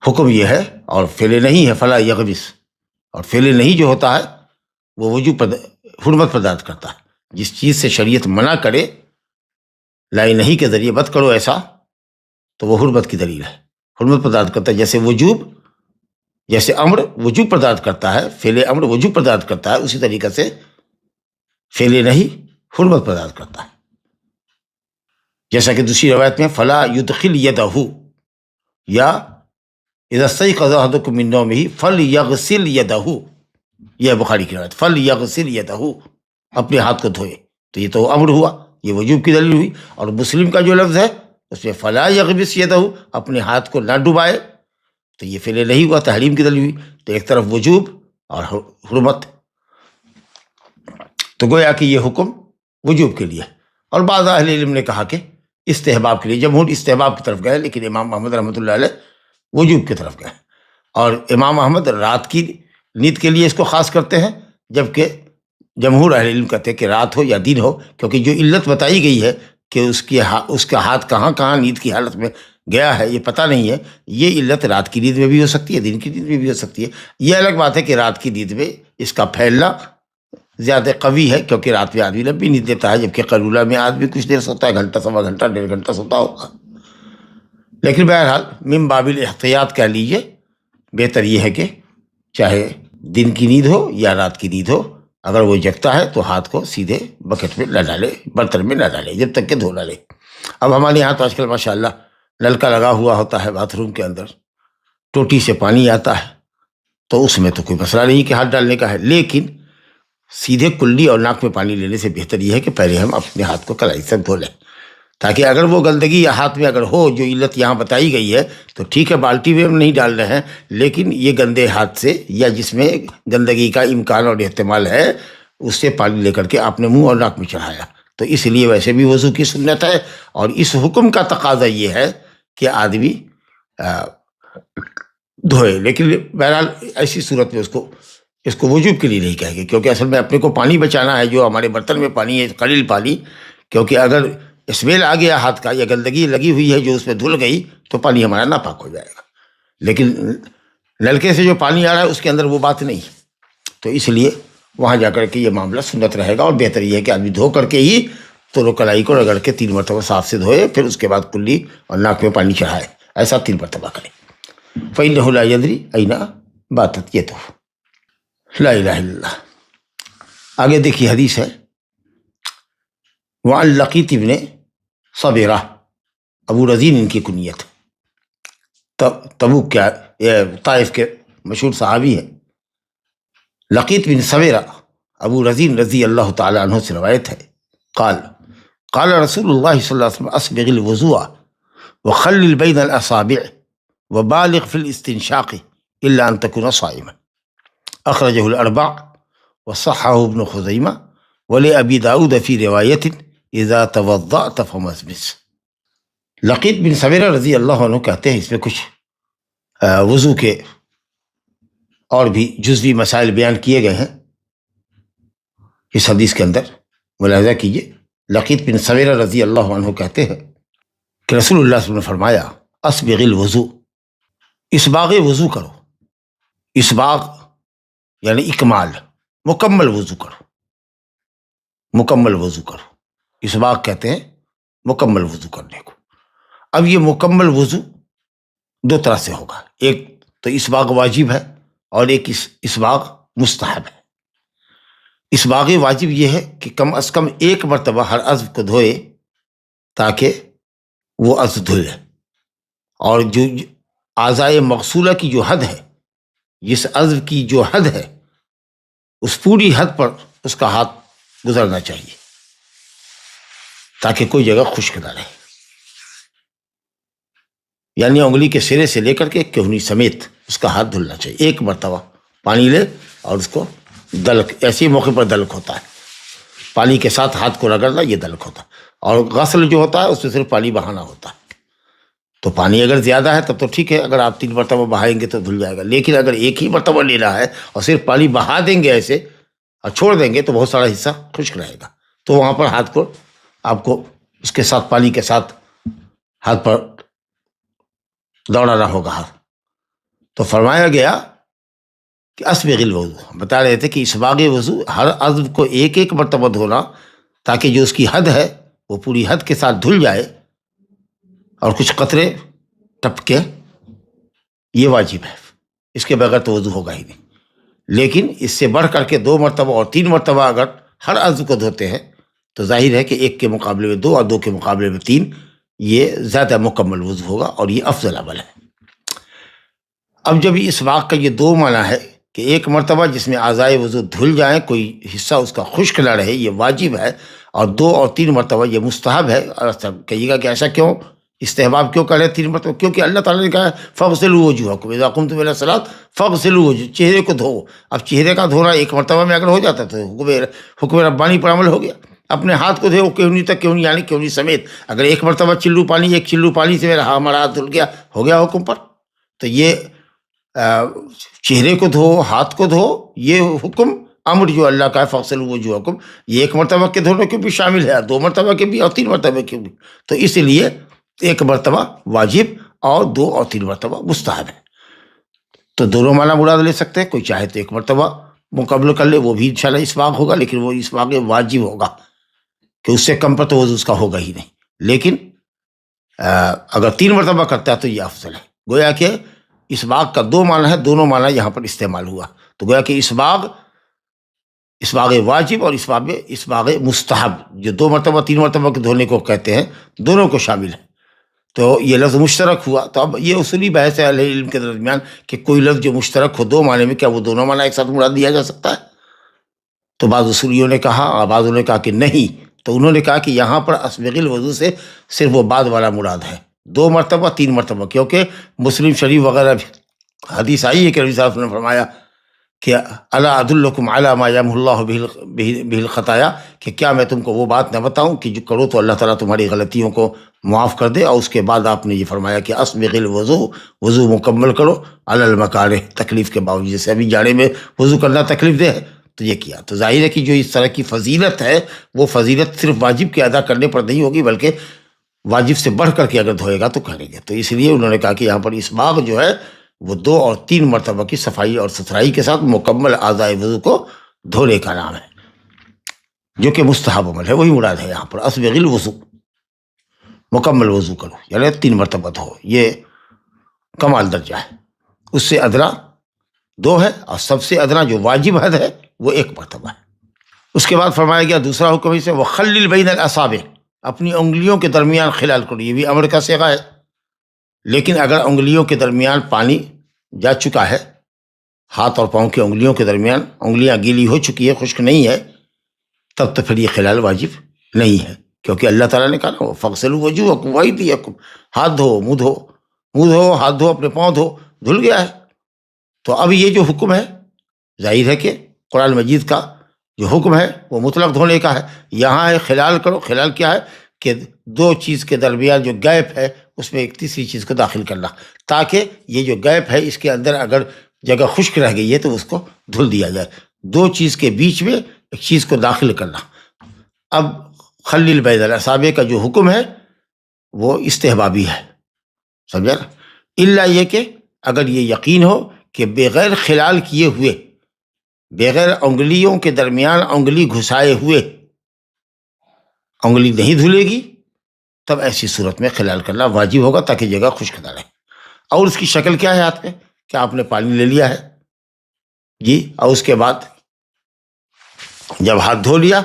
C: حکم یہ ہے، اور فعل نہیں ہے فلا یغمس، اور فعل نہیں جو ہوتا ہے وہ وجوب حرمت پرداد کرتا ہے. جس چیز سے شریعت منع کرے، لا نہیں کے ذریعے مت کرو ایسا، تو وہ حرمت کی دلیل ہے، حرمت پرداد کرتا ہے. جیسے وجوب، جیسے امر وجوب پرداد کرتا ہے، فعل امر وجوب پرداد کرتا ہے، اسی طریقے سے فعل نہیں حرمت پرداد کرتا ہے. جیسا کہ دوسری روایت میں فلا یدخل یدہ، یا اذا استيقظ احدكم من نومه فليغسل یدہ، یہ بخاری کی روایت، فليغسل یدہ، اپنے ہاتھ کو دھوئے. تو یہ تو امر ہوا، یہ وجوب کی دلیل ہوئی. اور مسلم کا جو لفظ ہے اس میں فلا یغمس یدہ، اپنے ہاتھ کو نہ ڈبائے، تو یہ فعل نہیں ہوا، تحریم کی دلیل ہوئی. تو ایک طرف وجوب اور حرمت، تو گویا کہ یہ حکم وجوب کے لیے. اور بعض اہل علم نے کہا کہ استحباب کے لیے، جمہور استحباب کی طرف گئے، لیکن امام احمد رحمۃ اللہ علیہ وجوب کی طرف گئے. اور امام احمد رات کی نیند کے لیے اس کو خاص کرتے ہیں، جبکہ جمہور اہل علم کہتے ہیں کہ رات ہو یا دن ہو، کیونکہ جو علت بتائی گئی ہے کہ اس کا ہاتھ کہاں کہاں نیند کی حالت میں گیا ہے یہ پتہ نہیں ہے. یہ علت رات کی نیند میں بھی ہو سکتی ہے، دن کی نیند میں بھی ہو سکتی ہے. یہ الگ بات ہے کہ رات کی نیند میں اس کا پھیلنا زیادہ قوی ہے، کیونکہ رات میں آدمی لمبی نیند لیتا ہے، جبکہ قیلولہ میں آدمی کچھ دیر سوتا ہے، گھنٹہ، سوا گھنٹہ، 1.5 گھنٹہ سوتا ہوگا. لیکن بہرحال من باب الاحتیاط کہہ لیجیے، بہتر یہ ہے کہ چاہے دن کی نیند ہو یا رات کی نیند ہو، اگر وہ جگتا ہے تو ہاتھ کو سیدھے بکٹ میں نہ ڈالے، برتن میں نہ ڈالے جب تک کہ دھو نہ لے. اب ہمارے یہاں تو آج کل ماشاءاللہ نلکا لگا ہوا ہوتا ہے باتھ روم کے اندر، ٹوٹی سے پانی آتا ہے، تو اس میں تو کوئی مسئلہ نہیں کہ ہاتھ ڈالنے کا ہے. لیکن سیدھے کلی اور ناک میں پانی لینے سے بہتر یہ ہے کہ پہلے ہم اپنے ہاتھ کو کلائی سے دھو لیں، تاکہ اگر وہ گندگی یا ہاتھ میں اگر ہو جو علت یہاں بتائی گئی ہے تو ٹھیک ہے، بالٹی میں ہم نہیں ڈال رہے ہیں، لیکن یہ گندے ہاتھ سے یا جس میں گندگی کا امکان اور احتمال ہے اس سے پانی لے کر کے آپ نے منہ اور ناک میں چڑھایا، تو اس لیے ویسے بھی وضو کی سنت ہے، اور اس حکم کا تقاضا یہ ہے کہ آدمی دھوئے، لیکن بہرحال ایسی صورت میں اس کو وجوب کے لیے نہیں کہیں گے، کیونکہ اصل میں اپنے کو پانی بچانا ہے، جو ہمارے برتن میں پانی ہے قلیل پانی، کیونکہ اگر اسمیل آ گیا ہاتھ کا یا گندگی لگی ہوئی ہے جو اس میں دھل گئی تو پانی ہمارا ناپاک ہو جائے گا، لیکن نلکے سے جو پانی آ رہا ہے اس کے اندر وہ بات نہیں، تو اس لیے وہاں جا کر کے یہ معاملہ سنت رہے گا، اور بہتر یہ ہے کہ آدمی دھو کر کے ہی تو کلائی کو رگڑ کے 3 مرتبہ صاف سے دھوئے، پھر اس کے بعد کلی اور ناک میں پانی چڑھائے، ایسا 3 مرتبہ کرے۔ فَإِنَّهُ لَا يَدْرِي أَيْنَ بَاتَتْ يَدُهُ، لا الہ الا اللہ۔ آگے دیکھیے حدیث ہے، وعن لقیط ابن صبیرہ، ابو رزین ان کی کنیت، تبوک کیا طائف کے مشہور صحابی ہیں، لقیط بن صبیرہ ابو رزین رضی اللہ تعالی عنہ سے روایت ہے، قال رسول اللہ صلی اللہ علیہ وسلم اسبغ الوضوء وخلل بین الاصابع وبالغ في الاستنشاق الا ان تكون صائما، اخرجه الاربع وصححه ابن خزیمہ ولأبی داؤد فی روایت اذا توضأت فمسمس۔ لقیط بن صبیرہ رضی اللہ عنہ کہتے ہیں، اس میں کچھ وضو کے اور بھی جزوی مسائل بیان کیے گئے ہیں اس حدیث کے اندر، ملاحظہ کیجیے۔ لقیط بن صبیرہ رضی اللہ عنہ کہتے ہیں کہ رسول اللہ صلی اللہ علیہ وسلم نے فرمایا اسبغ الوضو، اسباغ وضو کرو، اسباغ یعنی اکمال، مکمل وضو کرو، مکمل وضو کرو، اسباغ کہتے ہیں مکمل وضو کرنے کو۔ اب یہ مکمل وضو 2 طرح سے ہوگا، ایک تو اسباغ واجب ہے اور ایک اسباغ مستحب ہے۔ اسباغ واجب یہ ہے کہ کم از کم 1 مرتبہ ہر عضو کو دھوئے تاکہ وہ عضو دھلے، اور جو اعضائے مغسولہ کی جو حد ہے، جس عضو کی جو حد ہے اس پوری حد پر اس کا ہاتھ گزرنا چاہیے تاکہ کوئی جگہ خشک نہ رہے، یعنی انگلی کے سرے سے لے کر کے کہنی سمیت اس کا ہاتھ دھلنا چاہیے۔ 1 مرتبہ پانی لے اور اس کو دلک، ایسے موقع پر دلک ہوتا ہے، پانی کے ساتھ ہاتھ کو رگڑنا یہ دلک ہوتا ہے، اور غسل جو ہوتا ہے اس میں صرف پانی بہانا ہوتا ہے، تو پانی اگر زیادہ ہے تب تو ٹھیک ہے، اگر آپ 3 مرتبہ بہائیں گے تو دھل جائے گا، لیکن اگر ایک ہی مرتبہ لینا ہے اور صرف پانی بہا دیں گے ایسے اور چھوڑ دیں گے تو بہت سارا حصہ خشک رہے گا، تو وہاں پر ہاتھ کو آپ کو اس کے ساتھ پانی کے ساتھ ہاتھ پر دوڑانا ہوگا۔ تو فرمایا گیا کہ اسبغ الوضو، بتا رہے تھے کہ اسباغ وضو ہر عضو کو 1 مرتبہ دھونا تاکہ جو اس کی حد ہے وہ پوری حد کے ساتھ دھل جائے، اور کچھ قطرے ٹپکے یہ واجب ہے، اس کے بغیر تو وضو ہوگا ہی نہیں، لیکن اس سے بڑھ کر کے 2 مرتبہ اور 3 مرتبہ اگر ہر عضو کو دھوتے ہیں تو ظاہر ہے کہ 1 کے مقابلے میں 2 اور 2 کے مقابلے میں 3 یہ زیادہ مکمل وضو ہوگا اور یہ افضل عمل ہے۔ اب جب اس واقع کا یہ 2 معنی ہے کہ 1 مرتبہ جس میں اعضائے وضو دھل جائیں، کوئی حصہ اس کا خشک نہ رہے، یہ واجب ہے، اور 2 اور 3 مرتبہ یہ مستحب ہے۔ اور کہیے گا کہ ایسا کیوں، استحباب کیوں کرے 3 مرتبہ؟ کیونکہ اللہ تعالیٰ نے کہا فاغسلوا وجوہکم اذا قمتم الی الصلاۃ فاغسلوا وجوہکم، چہرے کو دھو۔ اب چہرے کا دھونا 1 مرتبہ میں اگر ہو جاتا تو حکم ربانی پر عمل ہو گیا۔ اپنے ہاتھ کو دھو کہنی تک، کہنی یعنی کہنی سمیت، اگر 1 مرتبہ ایک چلو پانی سے ہمارا ہاتھ دھل گیا، ہو گیا حکم پر۔ تو یہ چہرے کو دھو، ہاتھ کو دھو، یہ حکم امر جو اللہ کا ہے فاغسلوا وجوہکم، یہ 1 مرتبہ کے دھونے کے بھی شامل ہے، 2 مرتبہ کے بھی اور 3 مرتبہ کے بھی، تو اس لیے 1 مرتبہ واجب اور 2 اور 3 مرتبہ مستحب ہے۔ تو دونوں معنی مراد لے سکتے ہیں، کوئی چاہے تو 1 مرتبہ مقابلہ کر لے، وہ بھی انشاءاللہ اسباغ ہوگا، لیکن وہ اسباغ واجب ہوگا کہ اس سے کم پر تو وضو اس کا ہوگا ہی نہیں، لیکن اگر 3 مرتبہ کرتا ہے تو یہ افضل ہے۔ گویا کہ اسباغ کا 2 معنی ہے، دونوں معنی یہاں پر استعمال ہوا، تو گویا کہ اسباغ واجب اور اسباغ مستحب، جو 2 مرتبہ 3 مرتبہ کے دھونے کو کہتے ہیں، دونوں کو شامل ہے، تو یہ لفظ مشترک ہوا۔ تو اب یہ اصولی بحث ہے اہل علم کے درمیان کہ کوئی لفظ جو مشترک ہو 2 معنی میں، کیا وہ دونوں معنی ایک ساتھ مراد دیا جا سکتا ہے؟ تو بعض اصولیوں نے کہا اور بعضوں نے کہا کہ نہیں. تو انہوں نے کہا کہ یہاں پر اسبغ الوضو سے صرف وہ بعد والا مراد ہے، 2 مرتبہ 3 مرتبہ، کیونکہ مسلم شریف وغیرہ بھی حدیث آئی ہے کہ نبی صلی اللہ علیہ وسلم نے فرمایا کہ الا ادلکم علی ما یمحو اللہ بہ الخطایا، کہ کیا میں تم کو وہ بات نہ بتاؤں کہ جو کرو تو اللہ تعالیٰ تمہاری غلطیوں کو معاف کر دے. اور اس کے بعد آپ نے یہ فرمایا کہ اسبغ الوضو، وضو مکمل کرو، علی المکارہ، تکلیف کے باوجود. جیسے ابھی جاڑے میں وضو کرنا تکلیف دہ ہے تو یہ کیا. تو ظاہر ہے کہ جو اس طرح کی فضیلت ہے وہ فضیلت صرف واجب کے ادا کرنے پر نہیں ہوگی، بلکہ واجب سے بڑھ کر کے اگر دھوئے گا تو کریں گے. تو اس لیے انہوں نے کہا کہ یہاں پر اسباغ جو ہے وہ 2 اور 3 مرتبہ کی صفائی اور ستھرائی کے ساتھ مکمل اعضاء وضو کو دھونے کا نام ہے، جو کہ مستحب عمل ہے. وہی مراد ہے یہاں پر اسبغ الوضو، مکمل وضو کرو، یعنی 3 مرتبہ دھو. یہ کمال درجہ ہے. اس سے ادنا 2 ہے، اور سب سے ادنا جو واجب حد ہے وہ 1 مرتبہ ہے. اس کے بعد فرمایا گیا دوسرا حکم اسے وخلل بین الاصابع، اپنی انگلیوں کے درمیان خلال کرو. یہ بھی امر کا صیغہ ہے، لیکن اگر انگلیوں کے درمیان پانی جا چکا ہے، ہاتھ اور پاؤں کی انگلیوں کے درمیان انگلیاں گیلی ہو چکی ہے، خشک نہیں ہے، تب تو پھر یہ خلال واجب نہیں ہے، کیونکہ اللہ تعالیٰ نے کہا نا فاغسلوا وجوہکم وایدیکم، ہاتھ دھو، منہ دھو، منہ دھو، ہاتھ دھو، اپنے پاؤں دھو، دھل گیا ہے. تو اب یہ جو حکم ہے ظاہر ہے کہ قرآن مجید کا جو حکم ہے وہ مطلق دھونے کا ہے. یہاں ہے خلال کرو. خلال کیا ہے کہ 2 چیز کے درمیان جو گیپ ہے اس میں ایک تیسری چیز کو داخل کرنا، تاکہ یہ جو گیپ ہے اس کے اندر اگر جگہ خشک رہ گئی ہے تو اس کو دھل دیا جائے. 2 چیز کے بیچ میں ایک چیز کو داخل کرنا. اب خلل بین الاصابع کا جو حکم ہے وہ استحبابی ہے، سمجھا نا؟ الا یہ کہ اگر یہ یقین ہو کہ بغیر خلال کیے ہوئے، بغیر انگلیوں کے درمیان انگلی گھسائے ہوئے انگلی نہیں دھلے گی، تب ایسی صورت میں خلال کرنا واجب ہوگا تاکہ جگہ خشک نہ رہے. اور اس کی شکل کیا ہے ہاتھ میں؟ کہ آپ نے پانی لے لیا ہے جی، اور اس کے بعد جب ہاتھ دھو لیا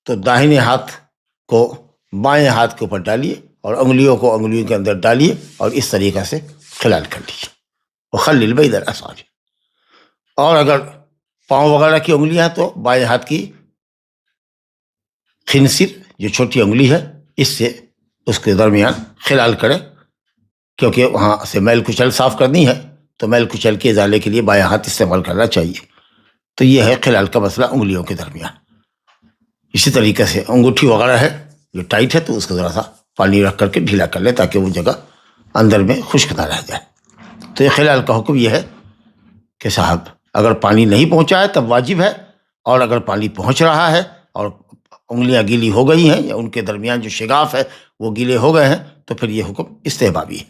C: تو داہنے ہاتھ کو بائیں ہاتھ کے اوپر ڈالیے اور انگلیوں کو انگلیوں کے اندر ڈالیے اور اس طریقہ سے خلال کر لیجیے. وخلل بین الاصابع. اور اگر پاؤں وغیرہ کی انگلیاں ہیں تو بائیں ہاتھ کی خنصر جو چھوٹی انگلی ہے اس سے اس کے درمیان خلال کرے، کیونکہ وہاں سے میل کچل صاف کرنی ہے تو میل کچل کے ازالے کے لیے بائیں ہاتھ استعمال کرنا چاہیے. تو یہ ہے خلال کا مسئلہ انگلیوں کے درمیان. اسی طریقے سے انگوٹھی وغیرہ ہے جو ٹائٹ ہے تو اس کو ذرا سا پانی رکھ کر کے ڈھیلا کر لے تاکہ وہ جگہ اندر میں خشک نہ رہ جائے. تو یہ خلال کا حکم یہ ہے کہ صاحب اگر پانی نہیں پہنچا ہے تب واجب ہے، اور اگر پانی پہنچ رہا ہے اور انگلیاں گیلی ہو گئی ہیں یا ان کے درمیان جو شگاف ہے وہ گیلے ہو گئے ہیں تو پھر یہ حکم استحبابی ہے.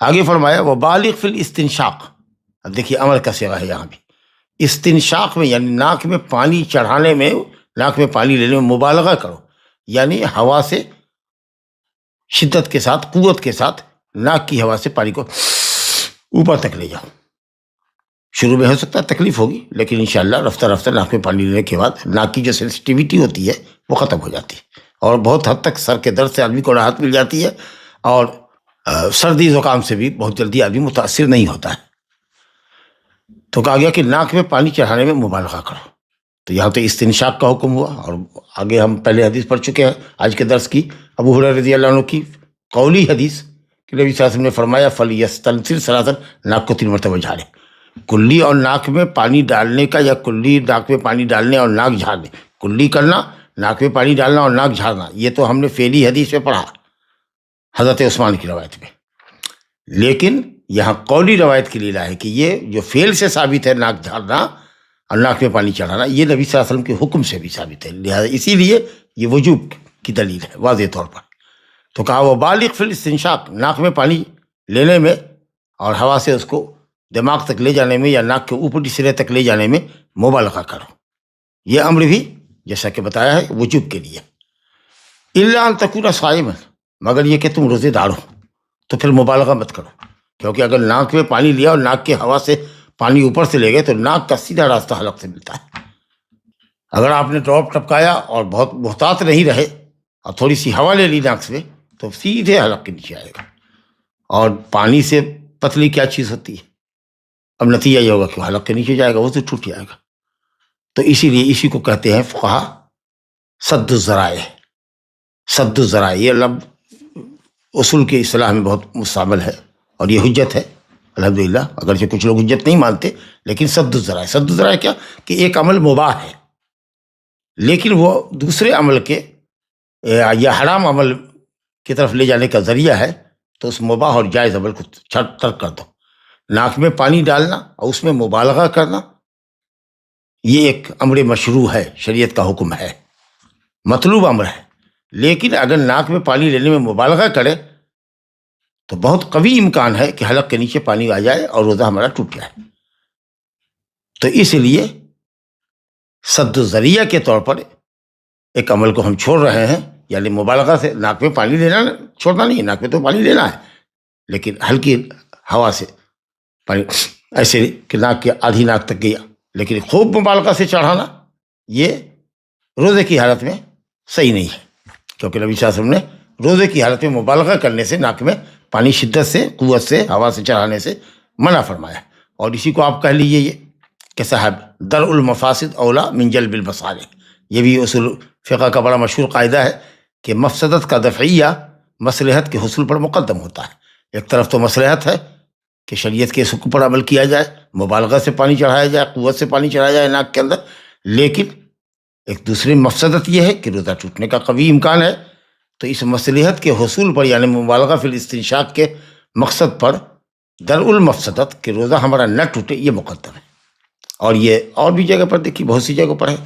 C: آگے فرمایا وبالغ فی الاستنشاق. اب دیکھیے امر کا صیغہ ہے یہاں بھی. استنشاق میں یعنی ناک میں پانی چڑھانے میں، ناک میں پانی لینے میں مبالغہ کرو، یعنی ہوا سے شدت کے ساتھ، قوت کے ساتھ ناک کی ہوا سے پانی کو اوپر تک لے جاؤ. شروع میں ہو سکتا ہے تکلیف ہوگی، لیکن انشاءاللہ رفتہ رفتہ ناک میں پانی لینے کے بعد ناک کی جو سینسٹیویٹی ہوتی ہے وہ ختم ہو جاتی ہے، اور بہت حد تک سر کے درد سے آدمی کو راحت مل جاتی ہے، اور سردی زکام سے بھی بہت جلدی آدمی متاثر نہیں ہوتا ہے. تو کہا گیا کہ ناک میں پانی چڑھانے میں مبالغہ کرو. تو یہاں تو استنشاق کا حکم ہوا، اور آگے ہم پہلے حدیث پڑھ چکے ہیں آج کے درس کی، ابو ہریرہ رضی اللہ عنہ کی قولی حدیث کہ نبی صلی اللہ علیہ وسلم نے فرمایا فَلْيَسْتَنْثِرْ ثَلَاثًا، ناک کو 3 مرتبہ جھاڑے. کلی اور ناک میں پانی ڈالنے کا، یا کلی ناک میں پانی ڈالنے اور ناک جھاڑنے، کلی کرنا، ناک میں پانی ڈالنا اور ناک جھاڑنا، یہ تو ہم نے فعلی حدیث میں پڑھا حضرت عثمان کی روایت میں. لیکن یہاں قولی روایت کے لیے لایا ہے کہ یہ جو فعل سے ثابت ہے ناک جھاڑنا اور ناک میں پانی چڑھانا، یہ نبی صلی اللہ علیہ وسلم کے حکم سے بھی ثابت ہے، لہذا اسی لیے یہ وجوب کی دلیل ہے واضح طور پر. تو کہا وہ بالغ فی الاستنشاق، ناک میں پانی لینے میں اور ہوا سے اس کو دماغ تک لے جانے میں یا ناک کے اوپری سرے تک لے جانے میں مبالغہ کرو. یہ امر بھی جیسا کہ بتایا ہے وجوب کے لیے. الا ان تکون صائما، مگر یہ کہ تم روزے دار ہو تو پھر مبالغہ مت کرو، کیونکہ اگر ناک میں پانی لیا اور ناک کی ہوا سے پانی اوپر سے لے گئے تو ناک کا سیدھا راستہ حلق سے ملتا ہے. اگر آپ نے ڈراپ ٹپکایا اور بہت محتاط نہیں رہے اور تھوڑی سی ہوا لے لی ناک سے تو سیدھے حلق کے نیچے آئے گا. اور پانی سے پتلی کیا چیز ہوتی ہے؟ اب نتیجہ یہ ہوگا کہ حلق کے نیچے جائے گا، وہ تو ٹوٹ جائے گا. تو اسی لیے اسی کو کہتے ہیں فقہا سد الذرائع. سد الذرائع یہ لفظ اصول کے اصطلاح میں بہت مستعمل ہے اور یہ حجت ہے الحمدللہ، اگرچہ کچھ لوگ حجت نہیں مانتے، لیکن سد الذرائع. سد الذرائع کیا کہ ایک عمل مباح ہے لیکن وہ دوسرے عمل کے یا حرام عمل کی طرف لے جانے کا ذریعہ ہے، تو اس مباح اور جائز عمل کو ترک کر دو. ناک میں پانی ڈالنا اور اس میں مبالغہ کرنا یہ ایک امر مشروع ہے، شریعت کا حکم ہے، مطلوب امر ہے. لیکن اگر ناک میں پانی لینے میں مبالغہ کرے تو بہت قوی امکان ہے کہ حلق کے نیچے پانی آ جائے اور روزہ ہمارا ٹوٹ جائے. تو اس لیے سد الذریعہ کے طور پر ایک عمل کو ہم چھوڑ رہے ہیں، یعنی مبالغہ سے ناک میں پانی لینا چھوڑنا نہیں ہے، ناک میں تو پانی لینا ہے لیکن ہلکی ہوا سے پانی ایسے کہ ناک کے آدھی ناک تک گیا، لیکن خوب مبالغہ سے چڑھانا یہ روزے کی حالت میں صحیح نہیں ہے، کیونکہ نبی صلی اللہ علیہ وسلم نے روزے کی حالت میں مبالغہ کرنے سے، ناک میں پانی شدت سے، قوت سے، ہوا سے چڑھانے سے منع فرمایا. اور اسی کو آپ کہہ لیجیے یہ کہ صاحب درء المفاسد اولا من جلب المصالح. یہ بھی اصول فقہ کا بڑا مشہور قاعدہ ہے کہ مفسدت کا دفعیہ مصلحت کے حصول پر مقدم ہوتا ہے. ایک طرف تو مصلحت ہے کہ شریعت کے حکم پر عمل کیا جائے، مبالغہ سے پانی چڑھایا جائے، قوت سے پانی چڑھایا جائے ناک کے اندر، لیکن ایک دوسری مفسدت یہ ہے کہ روزہ ٹوٹنے کا قوی امکان ہے. تو اس مصلحت کے حصول پر یعنی مبالغہ فی الاستنشاق کے مقصد پر درء المفسدت کہ روزہ ہمارا نہ ٹوٹے یہ مقدم ہے. اور یہ اور بھی جگہ پر دیکھیے، بہت سی جگہ پر ہے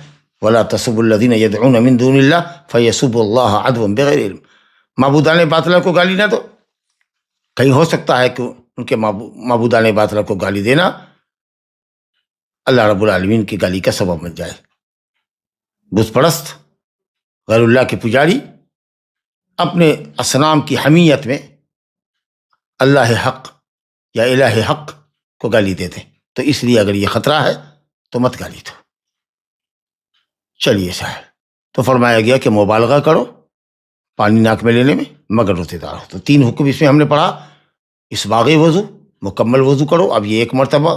C: وَلَا تَسُبُّوا الَّذِينَ يَدْعُونَ مِن دُونِ اللَّهِ فَيَسُبُّوا اللَّهَ عَدْوًا بِغَيْرِ عِلْمٍ. معبودان باطلہ کو گالی نہ دو. کہیں ہو سکتا ہے کہ ان کے معبودان باطلہ کو گالی دینا اللہ رب العالمین کی گالی کا سبب بن جائے. بت پرست غیر اللہ کے پجاری اپنے اصنام کی حمیت میں اللہ حق یا الہ حق کو گالی دیتے، تو اس لیے اگر یہ خطرہ ہے تو مت گالی دو. چلیے صاحب، تو فرمایا گیا کہ مبالغہ کرو پانی ناک میں لینے میں مگر روزے دار ہو. تو 3 حکم اس میں ہم نے پڑھا. اسباغ وضو، مکمل وضو کرو. اب یہ 1 مرتبہ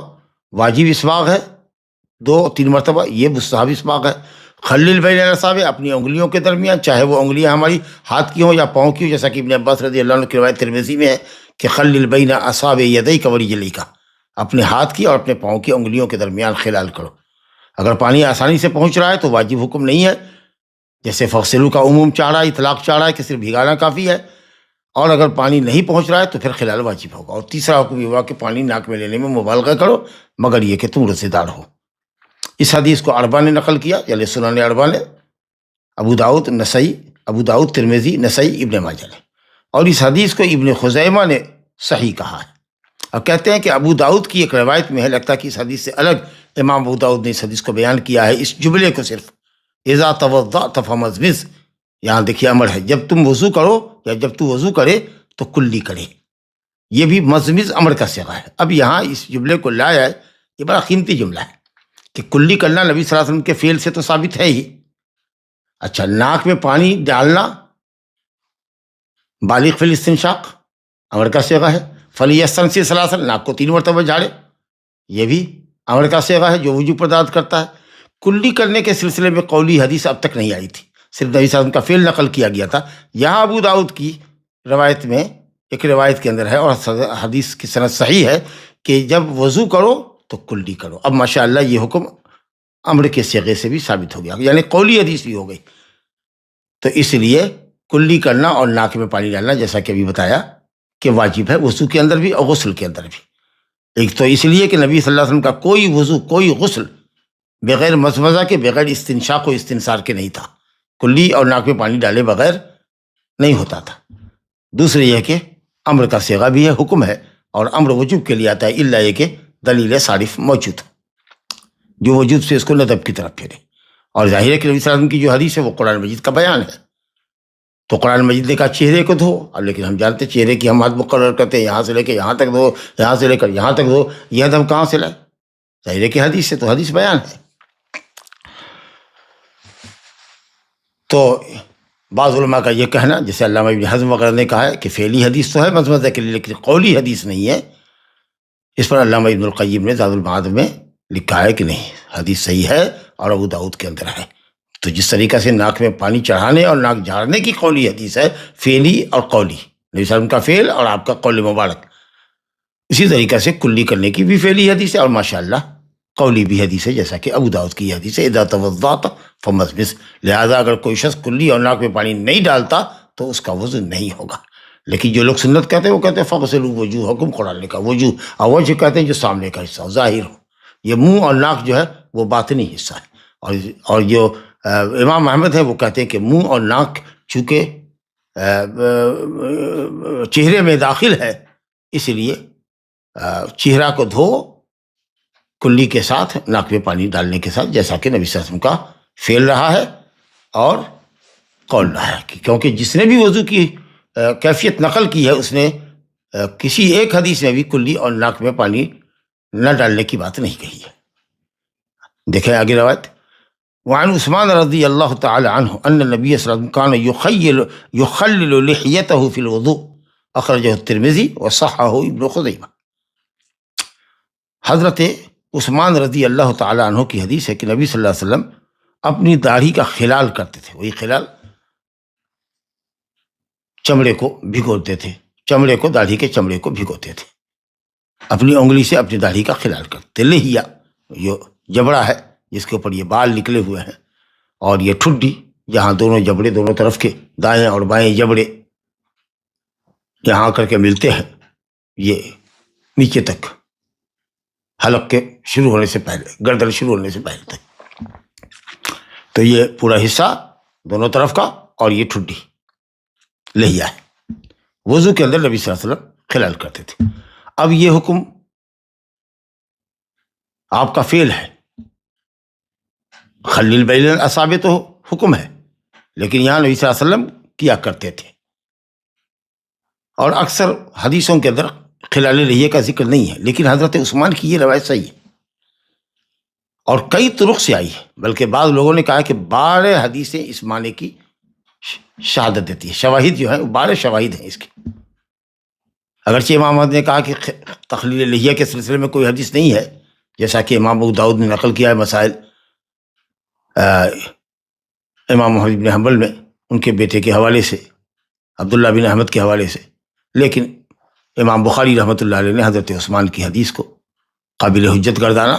C: واجب اسباغ ہے، 2 3 مرتبہ یہ مستحب اسباغ ہے. خلل بین الاصابع، اپنی انگلیوں کے درمیان، چاہے وہ انگلیاں ہماری ہاتھ کی ہوں یا پاؤں کی ہوں، جیسا کہ ابن عباس رضی اللہ عنہ کی روایت ترمذی میں ہے کہ خلل بین اصابع یدیک ورجلیک، اپنے ہاتھ کی اور اپنے پاؤں کی انگلیوں کے درمیان خلال کرو. اگر پانی آسانی سے پہنچ رہا ہے تو واجب حکم نہیں ہے، جیسے فغسلوا کا عموم چاہ رہا ہے، اطلاق چاہ رہا ہے کہ صرف بھگانا کافی ہے. اور اگر پانی نہیں پہنچ رہا ہے تو پھر خلال واجب ہوگا. اور تیسرا حکم یہ ہوا کہ پانی ناک میں لینے میں مبالغہ کرو مگر یہ کہ تم روزے دار ہو. اس حدیث کو اربعہ نے نقل کیا، یعنی سنن اربعہ نے، ابو داؤد ترمذی نسائی ابن ماجہ نے. اور اس حدیث کو ابن خزیمہ نے صحیح کہا ہے. اور کہتے ہیں کہ ابو داؤد کی ایک روایت میں ہے، لگتا ہے کہ اس حدیث سے الگ امام ابو داؤد نے اس حدیث کو بیان کیا ہے، اس جملے کو صرف اذا توضأت فمضمض. یہاں دیکھیے امر ہے، جب تم وضو کرو یا جب تو وضو کرے تو کلی کرے. یہ بھی مضمض امر کا صیغہ ہے. اب یہاں اس جملے کو لایا ہے، یہ بڑا قیمتی جملہ ہے کہ کلی کرنا نبی صلی اللہ علیہ وسلم کے فعل سے تو ثابت ہے ہی. اچھا، ناک میں پانی ڈالنا بالغ فی الاستنشاق امر کا صیغہ ہے. فلیستنشق ثلاثا، ناک کو 3 مرتبہ جھاڑے، یہ بھی امر کا صیغہ ہے جو وجوب پر دلالت کرتا ہے. کلی کرنے کے سلسلے میں قولی حدیث اب تک نہیں آئی تھی، صرف نبی صلی اللہ علیہ وسلم کا فعل نقل کیا گیا تھا. یہاں ابو داؤد کی روایت میں ایک روایت کے اندر ہے اور حدیث کی سند صحیح ہے کہ جب وضو کرو تو کلی کرو. اب ماشاءاللہ یہ حکم امر کے صیغے سے بھی ثابت ہو گیا، یعنی قولی حدیث بھی ہو گئی. تو اس لیے کلی کرنا اور ناک میں پانی ڈالنا جیسا کہ ابھی بتایا کہ واجب ہے، وضو کے اندر بھی اور غسل کے اندر بھی. ایک تو اس لیے کہ نبی صلی اللہ علیہ وسلم کا کوئی وضو کوئی غسل بغیر مزمزہ کے، بغیر استنشاق و استنثار کے نہیں تھا. کلی اور ناک میں پانی ڈالے بغیر نہیں ہوتا تھا. دوسرے یہ کہ امر کا صیغہ بھی ہے، حکم ہے، اور امر وجوب کے لیے آتا ہے الا یہ کہ دلیل صارف موجود جو وجوب سے اس کو ندب کی طرف پھیرے. اور ظاہر ہے کہ نبی صلی اللہ علیہ وسلم کی جو حدیث ہے وہ قرآن مجید کا بیان ہے. تو قرآن مجید نے کہا چہرے کو دھو، اب لیکن ہم جانتے چہرے کی ہم حد مقرر کرتے ہیں، یہاں سے لے کے یہاں تک دھو، یہاں سے لے کر یہاں تک دھو. یہ حد ہم کہاں سے لائے؟ ظاہر ہے کہ حدیث سے، تو حدیث بیان ہے. تو بعض علماء کا یہ کہنا، جیسے علامہ ابن حزم وغیرہ نے کہا ہے کہ فعلی حدیث تو ہے مزمزہ کے لیے لیکن قولی حدیث نہیں ہے. اس پر علامہ ابن القیم نے زاد المعاد میں لکھا ہے کہ نہیں، حدیث صحیح ہے اور ابو داؤد کے اندر ہے۔ تو جس طریقہ سے ناک میں پانی چڑھانے اور ناک جھاڑنے کی قولی حدیث ہے، فعلی اور قولی، نبی صلی اللہ علیہ وسلم کا فعل اور آپ کا قول مبارک، اسی طریقہ سے کلی کرنے کی بھی فعلی حدیث ہے اور ماشاءاللہ قولی بھی حدیث ہے، جیسا کہ ابو داؤد کی حدیث ہے اذا توضأت فمسمس، لہذا اگر کوئی شخص کلی اور ناک میں پانی نہیں ڈالتا تو اس کا وضو نہیں ہوگا۔ لیکن جو لوگ سنت کہتے ہیں وہ کہتے ہیں فغسلوا وجوہکم، قرآن کا وجوہ، اور وجہ کہتے ہیں جو سامنے کا حصہ ہو، ظاہر ہو، یہ منہ اور ناک جو ہے وہ باطنی حصہ ہے، اور جو امام احمد ہے وہ کہتے ہیں کہ منہ اور ناک چونکہ چہرے میں داخل ہے، اس لیے چہرہ کو دھو کلی کے ساتھ، ناک میں پانی ڈالنے کے ساتھ، جیسا کہ نبی صلی اللہ علیہ وسلم کا فعل رہا ہے اور قول رہا ہے، کیونکہ جس نے بھی وضو کی کیفیت نقل کی ہے اس نے کسی ایک حدیث میں بھی کلی اور ناک میں پانی نہ ڈالنے کی بات نہیں کہی ہے۔ دیکھیں آگے روایت، وعن عثمان رضی اللہ تعالی عنہ ان النبی صلی اللہ علیہ وسلم کان یخلل لحیتہ فی الوضوء، اخرجہ الترمذی وصححہ ابن خزیمہ۔ حضرت عثمان رضی اللہ تعالی عنہ کی حدیث ہے کہ نبی صلی اللہ علیہ وسلم اپنی داڑھی کا خلال کرتے تھے، وہی خلال چمڑے کو بھگوتے تھے، چمڑے کو، داڑھی کے چمڑے کو بھگوتے تھے، اپنی انگلی سے اپنی داڑھی کا خلال کرتے۔ لحیہ جو جبڑا ہے جس کے اوپر یہ بال نکلے ہوئے ہیں، اور یہ ٹھڈی جہاں دونوں جبڑے، دونوں طرف کے دائیں اور بائیں جبڑے یہاں کر کے ملتے ہیں، یہ نیچے تک حلق کے شروع ہونے سے پہلے، گردن شروع ہونے سے پہلے تک، تو یہ پورا حصہ دونوں طرف کا اور یہ ٹھڈی لحیہ ہے۔ وضو کے اندر نبی صلی اللہ علیہ وسلم خلال کرتے تھے۔ اب یہ حکم آپ کا فعل ہے، خلیل بین الاصابع تو حکم ہے، لیکن یہاں نبی صلی اللہ علیہ وسلم کیا کرتے تھے، اور اکثر حدیثوں کے اندر خلال لحیہ کا ذکر نہیں ہے، لیکن حضرت عثمان کی یہ روایت صحیح ہے اور کئی طرق سے آئی ہے، بلکہ بعض لوگوں نے کہا کہ 12 حدیثیں اس معنی کی شہادت دیتی ہے، شواہد جو ہیں 12 شواہد ہیں اس کی۔ اگرچہ امام احمد نے کہا کہ تخلیل لحیہ کے سلسلے میں کوئی حدیث نہیں ہے، جیسا کہ امام ابو داؤد نے نقل کیا ہے مسائل امام محمد بن حنبل میں، ان کے بیٹے کے حوالے سے، عبداللہ بن احمد کے حوالے سے، لیکن امام بخاری رحمۃ اللہ علیہ نے حضرت عثمان کی حدیث کو قابل حجت گردانا،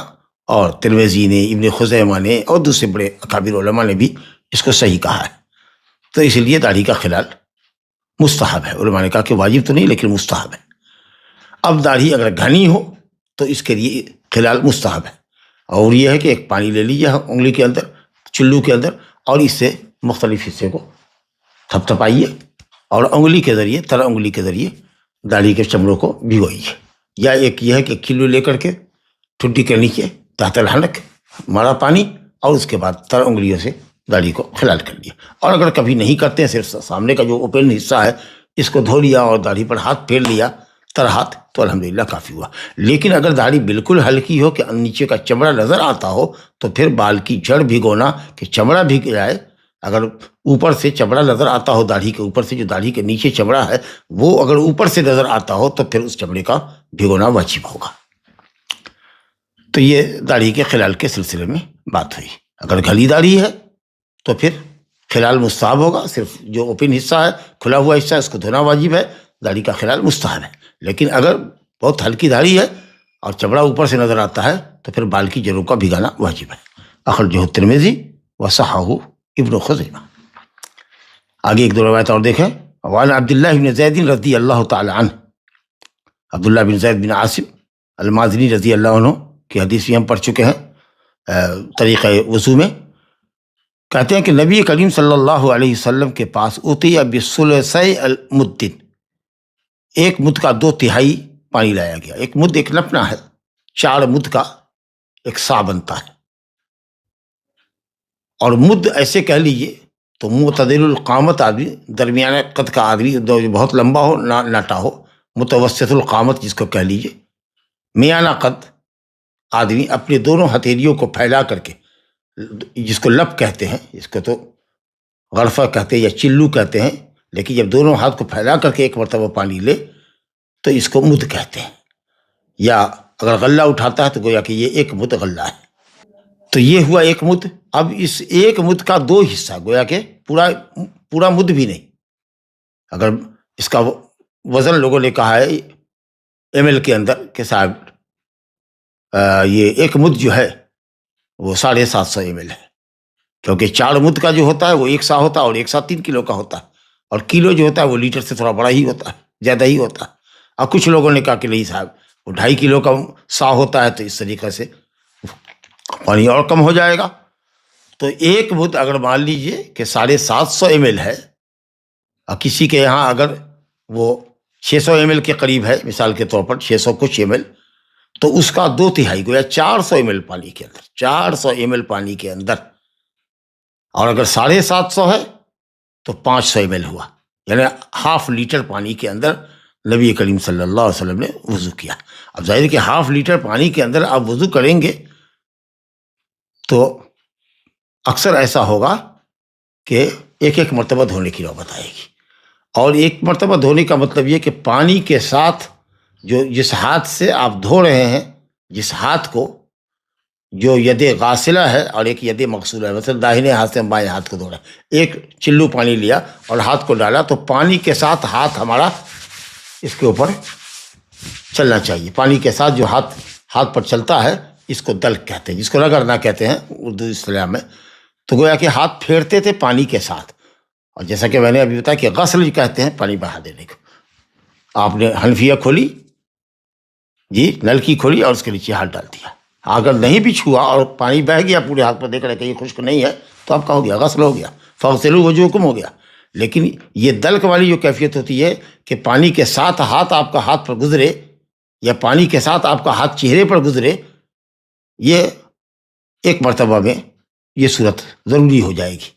C: اور ترمذی نے، ابن خزیمہ نے اور دوسرے بڑے اکابر علماء نے بھی اس کو صحیح کہا ہے۔ تو اس لیے داڑھی کا خلال مستحب ہے، علماء نے کہا کہ واجب تو نہیں لیکن مستحب ہے۔ اب داڑھی اگر گھنی ہو تو اس کے لیے خلال مستحب ہے، اور یہ ہے کہ ایک پانی لے لیجیے انگلی کے اندر، چلو کے اندر، اور اس سے مختلف حصے کو تھپ تھپائیے اور انگلی کے ذریعے، تر انگلی کے ذریعے داڑھی کے چمڑوں کو بھگوئیے، یا ایک یہ ہے کہ کلو لے کر کے ٹھڈی کے نیچے تحت الحنک مارا پانی، اور اس کے بعد تر انگلیوں سے داڑھی کو خلال کر لیا۔ اور اگر کبھی نہیں کرتے ہیں، صرف سامنے کا جو اوپن حصہ ہے اس کو دھو لیا اور داڑھی پر ہاتھ پھیر لیا تر ہاتھ، تو الحمدللہ کافی ہوا۔ لیکن اگر داڑھی بالکل ہلکی ہو کہ نیچے کا چمڑا نظر آتا ہو تو پھر بال کی جڑ بھگونا کہ چمڑا بھگ جائے۔ اگر اوپر سے چمڑا نظر آتا ہو، داڑھی کے اوپر سے جو داڑھی کے نیچے چمڑا ہے وہ اگر اوپر سے نظر آتا ہو تو پھر اس چمڑے کا بھگونا واجب ہوگا۔ تو یہ داڑھی کے خلال کے سلسلے میں بات ہوئی۔ اگر گھلی داڑھی ہے تو پھر خلال مستحب ہوگا، صرف جو اوپن حصہ ہے، کھلا ہوا حصہ ہے، اس کو دھونا واجب ہے، داڑھی کا خلال مستحب ہے۔ لیکن اگر بہت ہلکی داڑھی ہے اور چمڑا اوپر سے نظر آتا ہے تو پھر بال کی جڑوں کا بھگانا واجب ہے۔ اخرجہ الترمذی وصححہ ابن خزیمہ۔ آگے ایک دو روایت اور دیکھیں۔ وعن عبداللہ بن زید رضی اللہ تعالی عنہ، عبداللہ بن زید بن عاصم المازنی رضی اللہ عنہ کی حدیث بھی ہم پڑھ چکے ہیں طریقہ وضو میں۔ کہتے ہیں کہ نبی کریم صلی اللہ علیہ وسلم کے پاس اُتِیَ بِثُلُثَیْ الْمُدٍّ، ایک مد کا 2/3 پانی لایا گیا۔ ایک مد ایک نپنا ہے، 4 مد کا ایک سا بنتا ہے، اور مد ایسے کہہ لیجئے تو معتدل القامت آدمی، درمیانے قد کا آدمی، جو بہت لمبا ہو نہ ناٹا ہو، متوسط القامت جس کو کہہ لیجئے، میانہ قد آدمی اپنے دونوں ہتھیلیوں کو پھیلا کر کے، جس کو لپ کہتے ہیں، اس کو تو غرفہ کہتے ہیں یا چلو کہتے ہیں، لیکن جب دونوں ہاتھ کو پھیلا کر کے ایک مرتبہ پانی لے تو اس کو مد کہتے ہیں، یا اگر غلہ اٹھاتا ہے تو گویا کہ یہ ایک مد غلہ ہے۔ تو یہ ہوا ایک مد. اب اس ایک مد کا دو حصہ، گویا کہ پورا مد بھی نہیں. اگر اس کا وزن لوگوں نے کہا ہے ایم ایل کے اندر کہ صاحب یہ ایک مد جو ہے وہ 750 ایم ایل ہے، کیونکہ 4 مد کا جو ہوتا ہے وہ 1 سا ہوتا ہے، اور 1 سا 3 کلو کا ہوتا ہے، اور کلو جو ہوتا ہے وہ لیٹر سے تھوڑا بڑا ہی ہوتا ہے، زیادہ ہی ہوتا ہے. اور کچھ لوگوں نے کہا کہ نہیں صاحب وہ 2.5 کلو کا سا ہوتا ہے، تو اس طریقے سے پانی اور کم ہو جائے گا. تو ایک مد اگر مان لیجئے کہ 750 ایم ایل ہے، اور کسی کے یہاں اگر وہ 600 ایم ایل کے قریب ہے، مثال کے طور پر 600 کچھ ایم ایل، تو اس کا 2/3 گویا 400 ایم ایل پانی کے اندر، 400 ایم ایل پانی کے اندر. اور اگر 750 ہے تو 500 ایم ایل ہوا، یعنی ½ لیٹر پانی کے اندر نبی کریم صلی اللہ علیہ وسلم نے وضو کیا. اب ظاہر ہے کہ ½ لیٹر پانی کے اندر آپ وضو کریں گے تو اکثر ایسا ہوگا کہ ایک مرتبہ دھونے کی نوبت آئے گی. اور ایک مرتبہ دھونے کا مطلب یہ کہ پانی کے ساتھ جس ہاتھ سے آپ دھو رہے ہیں، جس ہاتھ کو، جو ید غاسلہ ہے اور ایک ید مغسولہ ہے، مثلا داہنے ہاتھ سے ہم بائیں ہاتھ کو دھو رہے ہیں، ایک چلو پانی لیا اور ہاتھ کو ڈالا، تو پانی کے ساتھ ہاتھ ہمارا اس کے اوپر چلنا چاہیے. پانی کے ساتھ جو ہاتھ پر چلتا ہے اس کو دلک کہتے ہیں، جس کو رگڑنا کہتے ہیں اردو اصطلاح میں. تو گویا کہ ہاتھ پھیرتے تھے پانی کے ساتھ. اور جیسا کہ میں نے ابھی بتایا کہ غسل کہتے ہیں پانی بہا دینے کو. آپ نے حنفیہ کھولی، جی نلکی کھولی اور اس کے نیچے ہاتھ ڈال دیا. اگر نہیں بھی چھوا اور پانی بہہ گیا پورے ہاتھ پر، دیکھ رہے کہ یہ خشک نہیں ہے، تو آپ کا ہو گیا غسل، ہو گیا، فاغسلوا وجوہکم ہو گیا. لیکن یہ دلک والی جو کیفیت ہوتی ہے کہ پانی کے ساتھ ہاتھ آپ کا ہاتھ پر گزرے، یا پانی کے ساتھ آپ کا ہاتھ چہرے پر گزرے، یہ ایک مرتبہ میں یہ صورت ضروری ہو جائے گی.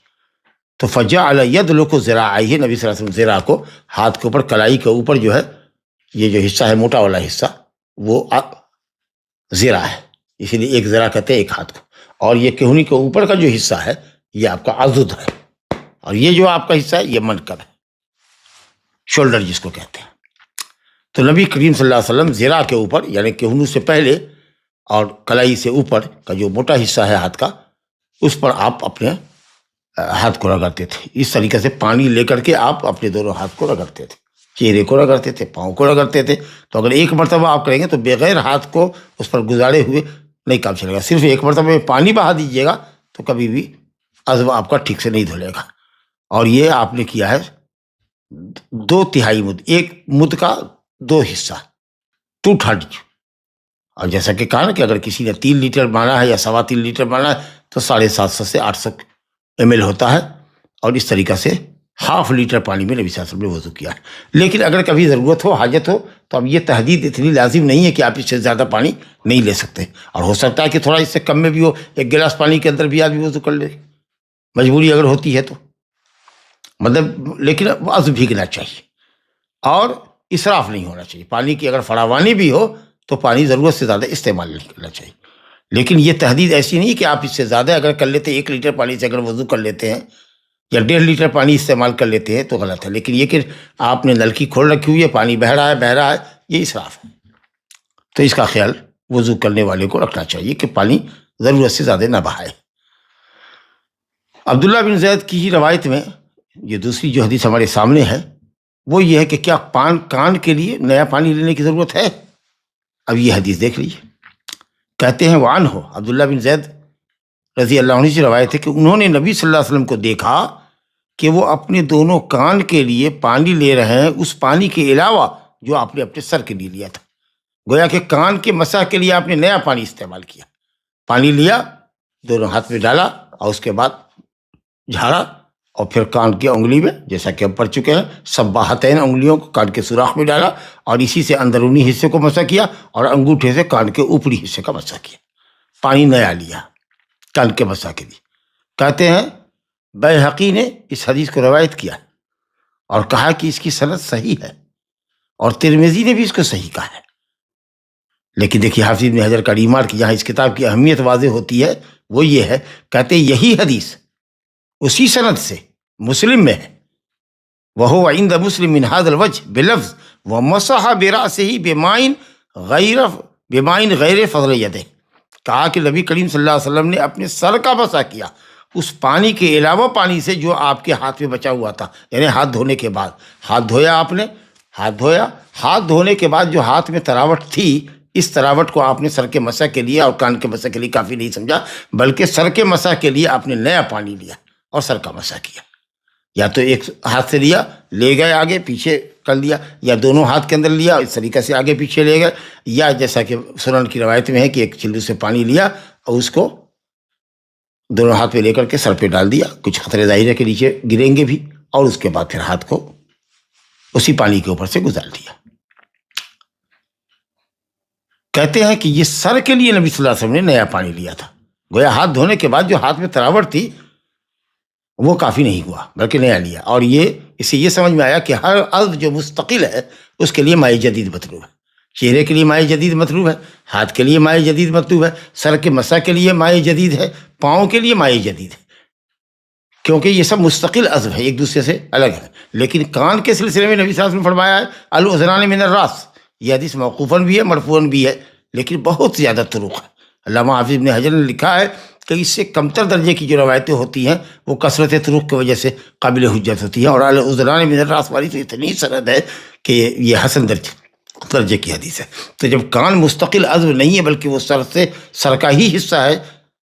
C: تو فجعل یدلک ذراعیہ، نبی صلی اللہ علیہ وسلم ذراع کو، ہاتھ کے اوپر کلائی کے اوپر جو ہے یہ جو حصہ ہے موٹا والا حصہ وہ ذراع ہے، اسی لیے ایک ذراع کہتے ہیں ایک ہاتھ کو. اور یہ کہنی کے اوپر کا جو حصہ ہے یہ آپ کا عضد ہے، اور یہ جو آپ کا حصہ ہے یہ منکب ہے، شولڈر جس کو کہتے ہیں. تو نبی کریم صلی اللہ علیہ وسلم ذراع کے اوپر، یعنی کہنو سے پہلے اور کلائی سے اوپر کا جو موٹا حصہ ہے ہاتھ کا، اس پر آپ اپنے ہاتھ کو رگڑتے تھے. اس طریقے سے پانی لے کر کے آپ اپنے دونوں ہاتھ کو رگڑتے تھے، چہرے کو رگڑتے تھے، پاؤں کو رگڑتے تھے. تو اگر ایک مرتبہ آپ کریں گے تو بغیر ہاتھ کو اس پر گزارے ہوئے نہیں کام چلے گا. صرف ایک مرتبہ میں پانی بہا دیجیے گا تو کبھی بھی عضو آپ کا ٹھیک سے نہیں دھلے گا. اور یہ آپ نے کیا ہے 2/3 مد، ایک مد کا 2 حصہ، 2/3. اور جیسا کہ کہا نا کہ اگر کسی نے 3 لیٹر مانا ہے یا 3.25 لیٹر مانا ہے تو 750 سے 800 ایم ایل ہوتا ہے. اور اس طریقہ سے ½ لیٹر پانی میں نبی صلی اللہ علیہ وسلم نے وضو کیا ہے. لیکن اگر کبھی ضرورت ہو، حاجت ہو، تو اب یہ تحدید اتنی لازم نہیں ہے کہ آپ اس سے زیادہ پانی نہیں لے سکتے. اور ہو سکتا ہے کہ تھوڑا اس سے کم میں بھی ہو، 1 گلاس پانی کے اندر بھی آدمی وضو کر لے، مجبوری اگر ہوتی ہے تو، مطلب لیکن عضو بھیگنا چاہیے اور اسراف نہیں ہونا چاہیے. پانی کی اگر فراوانی بھی ہو تو پانی ضرورت سے زیادہ استعمال نہیں کرنا چاہیے. لیکن یہ تحدید ایسی نہیں کہ آپ اس سے زیادہ اگر کر لیتے، 1 لیٹر پانی سے اگر وضو کر لیتے ہیں یا 1.5 لیٹر پانی استعمال کر لیتے ہیں تو غلط ہے. لیکن یہ کہ آپ نے نلکی کھول رکھی ہوئی ہے، پانی بہہ رہا ہے، یہ اسراف ہے. تو اس کا خیال وضو کرنے والے کو رکھنا چاہیے کہ پانی ضرورت سے زیادہ نہ بہائے. عبداللہ بن زید کی ہی روایت میں یہ دوسری جو حدیث ہمارے سامنے ہے وہ یہ ہے کہ کیا کان کے لیے نیا پانی لینے کی ضرورت ہے؟ اب یہ حدیث دیکھ لیجیے. کہتے ہیں وعنہ، عبداللہ بن زید رضی اللہ عنہ سے روایت ہے کہ انہوں نے نبی صلی اللہ علیہ وسلم کو دیکھا کہ وہ اپنے دونوں کان کے لیے پانی لے رہے ہیں، اس پانی کے علاوہ جو آپ نے اپنے سر کے لیے لیا تھا. گویا کہ کان کے مسح کے لیے آپ نے نیا پانی استعمال کیا. پانی لیا، دونوں ہاتھ میں ڈالا اور اس کے بعد جھاڑا، اور پھر کان کی انگلی میں، جیسا کہ ہم پڑھ چکے ہیں، سباحتین، انگلیوں کو کان کے سوراخ میں ڈالا اور اسی سے اندرونی حصے کو مسح کیا اور انگوٹھے سے کان کے اوپری حصے کا مسح کیا. پانی نیا لیا کان کے مسح کے لیے. کہتے ہیں بیہقی نے اس حدیث کو روایت کیا اور کہا کہ اس کی سند صحیح ہے، اور ترمذی نے بھی اس کو صحیح کہا ہے. لیکن دیکھیے حافظ ابن حجر کا ریمارک، یہاں اس کتاب کی اہمیت واضح ہوتی ہے، وہ یہ ہے، کہتے ہیں یہی حدیث اسی سند سے مسلم میں ہے. وَهُوَ عِنْدَ مُسْلِمٍ مِنْ هَذَا الْوَجْهِ بِلَفْظٍ وَمَسَحَ بِرَأْسِهِ بِمَاءٍ غَيْرِ فَضْلِ يَدِهِ. کہا کہ نبی کریم صلی اللہ علیہ وسلم نے اپنے سر کا مسح کیا اس پانی کے علاوہ پانی سے جو آپ کے ہاتھ میں بچا ہوا تھا، یعنی ہاتھ دھونے کے بعد ہاتھ دھویا آپ نے، ہاتھ دھویا، ہاتھ دھونے کے بعد جو ہاتھ میں تراوٹ تھی، اس تراوٹ کو آپ نے سر کے مسح کے لیے اور کان کے مسح کے لیے کافی نہیں سمجھا، بلکہ سر کے مسح کے لیے آپ نے نیا پانی لیا اور سر کا مسح کیا، یا تو ایک ہاتھ سے لیا، لے گئے آگے پیچھے کر لیا، یا دونوں ہاتھ کے اندر لیا اس طریقے سے آگے پیچھے لے گئے، یا جیسا کہ سنن کی روایت میں ہے کہ ایک چلو سے پانی لیا اور اس کو دونوں ہاتھ پہ لے کر کے سر پہ ڈال دیا، کچھ خطرے ظاہر ہے کہ نیچے گریں گے بھی، اور اس کے بعد پھر ہاتھ کو اسی پانی کے اوپر سے گزار دیا۔ کہتے ہیں کہ یہ سر کے لیے نبی صلی اللہ علیہ وسلم نے نیا پانی لیا تھا، گویا ہاتھ دھونے کے بعد جو ہاتھ میں تراوٹ تھی وہ کافی نہیں ہوا بلکہ نیا لیا، اور یہ اس سے یہ سمجھ میں آیا کہ ہر عضو جو مستقل ہے اس کے لیے ماء جدید مطلوب ہے، چہرے کے لیے ماء جدید مطلوب ہے، ہاتھ کے لیے ماء جدید مطلوب ہے، سر کے مسح کے لیے ماء جدید ہے، پاؤں کے لیے ماء جدید ہے، کیونکہ یہ سب مستقل عضو ہے، ایک دوسرے سے الگ ہے۔ لیکن کان کے سلسلے میں نبی صلی اللہ علیہ وسلم نے فرمایا ہے الاذنان من الراس، یہ حدیث موقوفاً بھی ہے مرفوعاً بھی ہے، لیکن بہت زیادہ طرق ہے۔ علامہ حافظ ابن حجر نے لکھا ہے کہ اس سے کمتر درجے کی جو روایتیں ہوتی ہیں وہ کثرت طرق کی وجہ سے قابل حجت ہوتی ہیں، اور الاذنان من الراس والی تو اتنی سند ہے کہ یہ حسن درجے کی حدیث ہے۔ تو جب کان مستقل عضو نہیں ہے بلکہ وہ سر کا ہی حصہ ہے،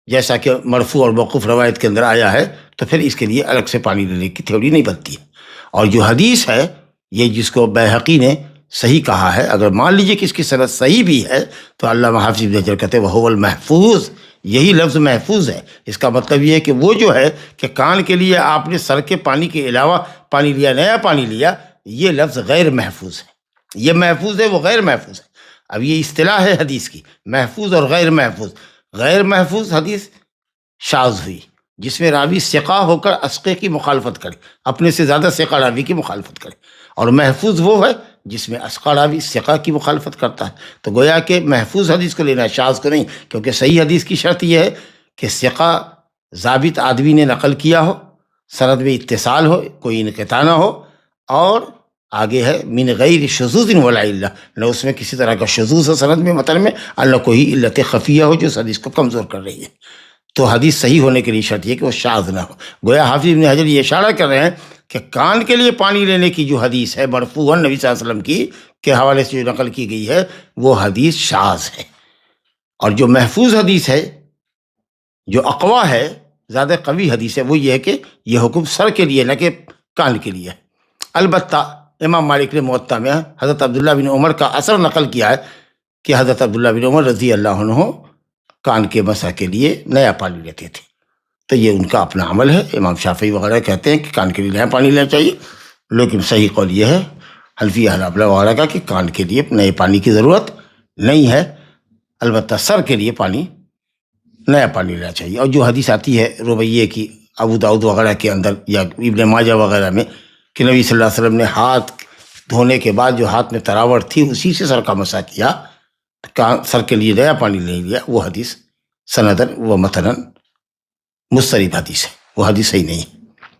C: جیسا کہ مرفوع اور موقوف روایت کے اندر آیا ہے، تو پھر اس کے لیے الگ سے پانی لینے کی تھیوری نہیں بنتی ہے۔ اور جو حدیث ہے یہ جس کو بیہقی نے صحیح کہا ہے، اگر مان لیجئے کہ اس کی سند صحیح بھی ہے تو علامہ حافظ ابن حجر کہتے ہیں وہو المحفوظ، یہی لفظ محفوظ ہے۔ اس کا مطلب یہ ہے کہ وہ جو ہے کہ کان کے لیے آپ نے سر کے پانی کے علاوہ پانی لیا، نیا پانی لیا، یہ لفظ غیر محفوظ ہے، یہ محفوظ ہے وہ غیر محفوظ ہے۔ اب یہ اصطلاح ہے حدیث کی، محفوظ اور غیر محفوظ۔ غیر محفوظ حدیث شاذ ہوئی جس میں راوی ثقہ ہو کر اسقے کی مخالفت کرے، اپنے سے زیادہ ثقہ راوی کی مخالفت کرے، اور محفوظ وہ ہے جس میں اسقہ راوی ثقہ کی مخالفت کرتا ہے۔ تو گویا کہ محفوظ حدیث کو لینا ہے، شاذ کو نہیں، کیونکہ صحیح حدیث کی شرط یہ ہے کہ ثقہ ضابط آدمی نے نقل کیا ہو، سند میں اتصال ہو، کوئی انقطاع نہ ہو، اور آگے ہے من غیر شذوذ ولا علہ، نہ اس میں کسی طرح کا شذوذ ہے سند میں متن میں، نہ کوئی علت خفیہ ہو جو اس حدیث کو کمزور کر رہی ہے۔ تو حدیث صحیح ہونے کے لیے شرط یہ کہ وہ شاذ نہ ہو۔ گویا حافظ ابن حجر یہ اشارہ کر رہے ہیں کہ کان کے لیے پانی لینے کی جو حدیث ہے مرفوعاً نبی صلی اللہ علیہ وسلم کی کے حوالے سے جو نقل کی گئی ہے وہ حدیث شاذ ہے، اور جو محفوظ حدیث ہے، جو اقوا ہے، زیادہ قوی حدیث ہے، وہ یہ ہے کہ یہ حکم سر کے لیے نہ کہ کان کے لیے۔ البتہ امام مالک نے موطا میں حضرت عبداللہ بن عمر کا اثر نقل کیا ہے کہ حضرت عبداللہ بن عمر رضی اللہ عنہ کان کے مسح کے لیے نیا پانی لیتے تھے، تو یہ ان کا اپنا عمل ہے۔ امام شافعی وغیرہ کہتے ہیں کہ کان کے لیے نیا پانی لینا چاہیے، لیکن صحیح قول یہ ہے حنفی حنابلہ وغیرہ کا کہ کان کے لیے نئے پانی کی ضرورت نہیں ہے، البتہ سر کے لیے نیا پانی لینا چاہیے۔ اور جو حدیث آتی ہے ربیعہ کی ابو داؤد وغیرہ کے اندر یا ابن ماجہ وغیرہ میں کہ نبی صلی اللہ علیہ وسلم نے ہاتھ دھونے کے بعد جو ہاتھ میں تراوٹ تھی اسی سے سر کا مسح کیا، سر کے لیے نیا پانی نہیں لیا، وہ حدیث سندن و متنن مضطرب حدیث ہے، وہ حدیث صحیح نہیں ہے،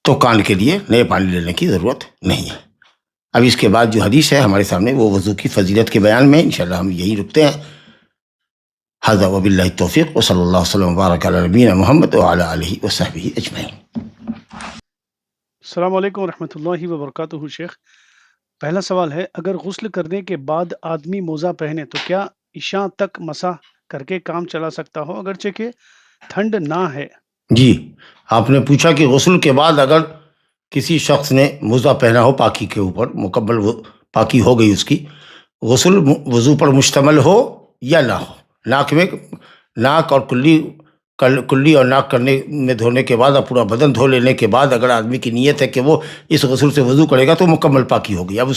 C: تو کان کے لیے نئے پانی لینے کی ضرورت نہیں ہے۔ اب اس کے بعد جو حدیث ہے ہمارے سامنے وہ وضو کی فضیلت کے بیان میں، انشاءاللہ ہم یہی رکتے ہیں۔ ھذا وباللہ التوفیق وصلی اللہ وسلم وبارک علی نبینا محمد وعلی آلہ وصحبہ اجمعین۔
D: السلام علیکم ورحمۃ اللہ وبرکاتہ۔ شیخ، پہلا سوال ہے، اگر غسل کرنے کے بعد آدمی موزہ پہنے تو کیا عشاء تک مسح کر کے کام چلا سکتا ہو اگرچہ کہ ٹھنڈ نہ ہے؟
C: جی، آپ نے پوچھا کہ غسل کے بعد اگر کسی شخص نے موزہ پہنا ہو پاکی کے اوپر، مکمل پاکی ہو گئی اس کی، غسل وضو پر مشتمل ہو یا نہ ہو، ناک اور کلی اور ناک کرنے میں دھونے کے بعد اور پورا بدن دھو لینے کے بعد اگر آدمی کی نیت ہے کہ وہ اس غسل سے وضو کرے گا تو مکمل پاکی ہوگی۔ اب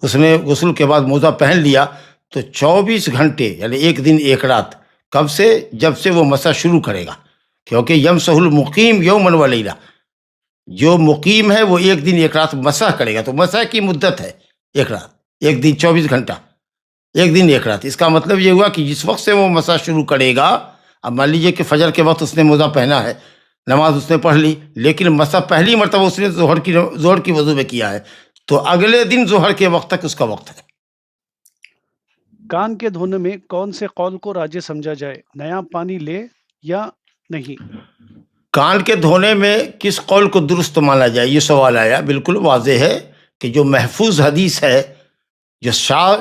C: اس نے غسل کے بعد موزہ پہن لیا تو 24 گھنٹے یعنی ایک دن ایک رات، کب سے؟ جب سے وہ مسح شروع کرے گا، کیونکہ یمسح المقیم یوما ولیلہ، جو مقیم ہے وہ ایک دن ایک رات مسح کرے گا، تو مسح کی مدت ہے ایک رات، ایک دن 24 گھنٹہ، ایک دن ایک رات۔ اس کا مطلب یہ ہوا کہ جس وقت سے وہ مسح شروع کرے گا، اب مان لیجیے کہ فجر کے وقت اس نے موزہ پہنا ہے، نماز اس نے پڑھ لی، لیکن مسح پہلی مرتبہ اس نے ظہر کی وضو میں کیا ہے، تو اگلے دن ظہر کے وقت تک اس کا وقت ہے۔
D: کان کے دھونے میں کون سے قول کو راجح سمجھا جائے، نیا پانی لے یا نہیں؟
C: کان کے دھونے میں کس قول کو درست مانا جائے، یہ سوال آیا۔ بالکل واضح ہے کہ جو محفوظ حدیث ہے، جو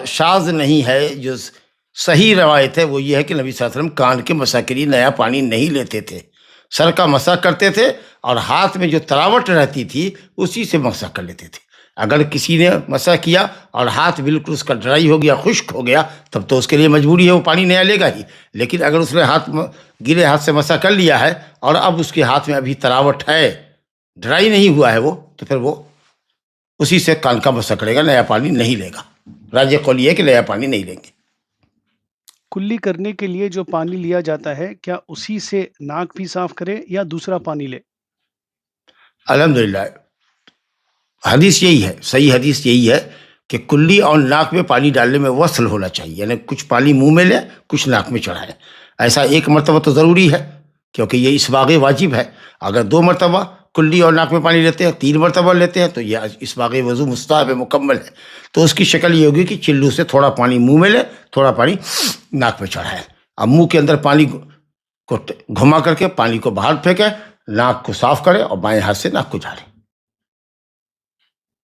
C: شاذ نہیں ہے، جو صحیح روایت ہے، وہ یہ ہے کہ نبی صلی اللہ علیہ وسلم کان کے مسح کے لیے نیا پانی نہیں لیتے تھے، سر کا مسح کرتے تھے اور ہاتھ میں جو تراوٹ رہتی تھی اسی سے مسح کر لیتے تھے۔ اگر کسی نے مسح کیا اور ہاتھ بالکل اس کا ڈرائی ہو گیا، خشک ہو گیا، تب تو اس کے لیے مجبوری ہے، وہ پانی نیا لے گا ہی۔ لیکن اگر اس نے گیلے ہاتھ سے مسح کر لیا ہے اور اب اس کے ہاتھ میں ابھی تراوٹ ہے، ڈرائی نہیں ہوا ہے وہ، تو پھر وہ اسی سے کان کا مسح کرے گا، نیا پانی نہیں لے گا۔ راجح قول یہ ہے کہ نیا پانی نہیں لیں گے۔
D: کلی کرنے کے لیے جو پانی لیا جاتا ہے، کیا اسی سے ناک بھی صاف کرے یا دوسرا پانی لے؟
C: الحمدللہ حدیث یہی ہے، صحیح حدیث یہی ہے کہ کلی اور ناک میں پانی ڈالنے میں وصل ہونا چاہیے، یعنی کچھ پانی منہ میں لے، کچھ ناک میں چڑھائے۔ ایسا ایک مرتبہ تو ضروری ہے کیونکہ یہ اسباغ واجب ہے۔ اگر 2 مرتبہ کلی اور ناک میں پانی لیتے ہیں، 3 مرتبہ لیتے ہیں، تو یہ اسباغ وضو مستحب مکمل ہے۔ تو اس کی شکل یہ ہوگی کہ چلو سے تھوڑا پانی منہ میں لے، تھوڑا پانی ناک میں چڑھائے۔ اب منہ کے اندر پانی کو گھما کر کے پانی کو باہر پھینکے، ناک کو صاف کرے اور بائیں ہاتھ سے ناک کو جھاڑے۔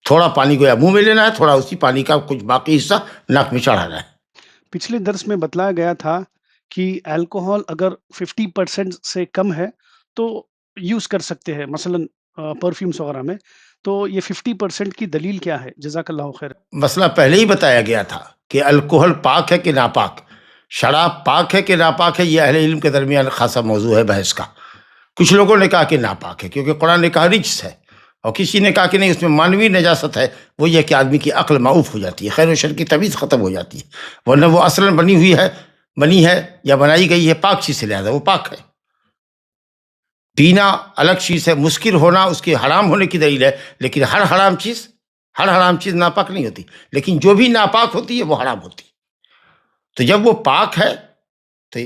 C: تھوڑا پانی کو یا منہ میں لینا ہے، تھوڑا اسی پانی کا کچھ باقی حصہ ناک میں چڑھانا ہے۔
D: پچھلے درس میں بتلایا گیا تھا کہ الکوہول اگر 50% سے کم ہے تو یوز کر سکتے ہیں، مثلا پرفیومس وغیرہ میں، تو یہ 50% کی دلیل کیا ہے؟ جزاک اللہ خیر۔
C: مسئلہ پہلے ہی بتایا گیا تھا کہ الکوہل پاک ہے کہ ناپاک، شراب پاک ہے کہ ناپاک ہے، یہ اہل علم کے درمیان خاصا موضوع ہے بحث کا۔ کچھ لوگوں نے کہا کہ ناپاک ہے کیونکہ قرآن نے کہا رجس ہے، اور کسی نے کہا کہ نہیں، اس میں مانوی نجاست ہے، وہ یہ کہ آدمی کی عقل معوف ہو جاتی ہے، خیر و شر کی تمیز ختم ہو جاتی ہے، ورنہ وہ اصلاً بنی ہے یا بنائی گئی ہے پاک چیز سے، لہذا وہ پاک ہے۔ پینا الگ چیز ہے، مسکر ہونا اس کے حرام ہونے کی دلیل ہے، لیکن ہر حرام چیز ناپاک نہیں ہوتی، لیکن جو بھی ناپاک ہوتی ہے وہ حرام ہوتی ہے۔ تو جب وہ پاک ہے تو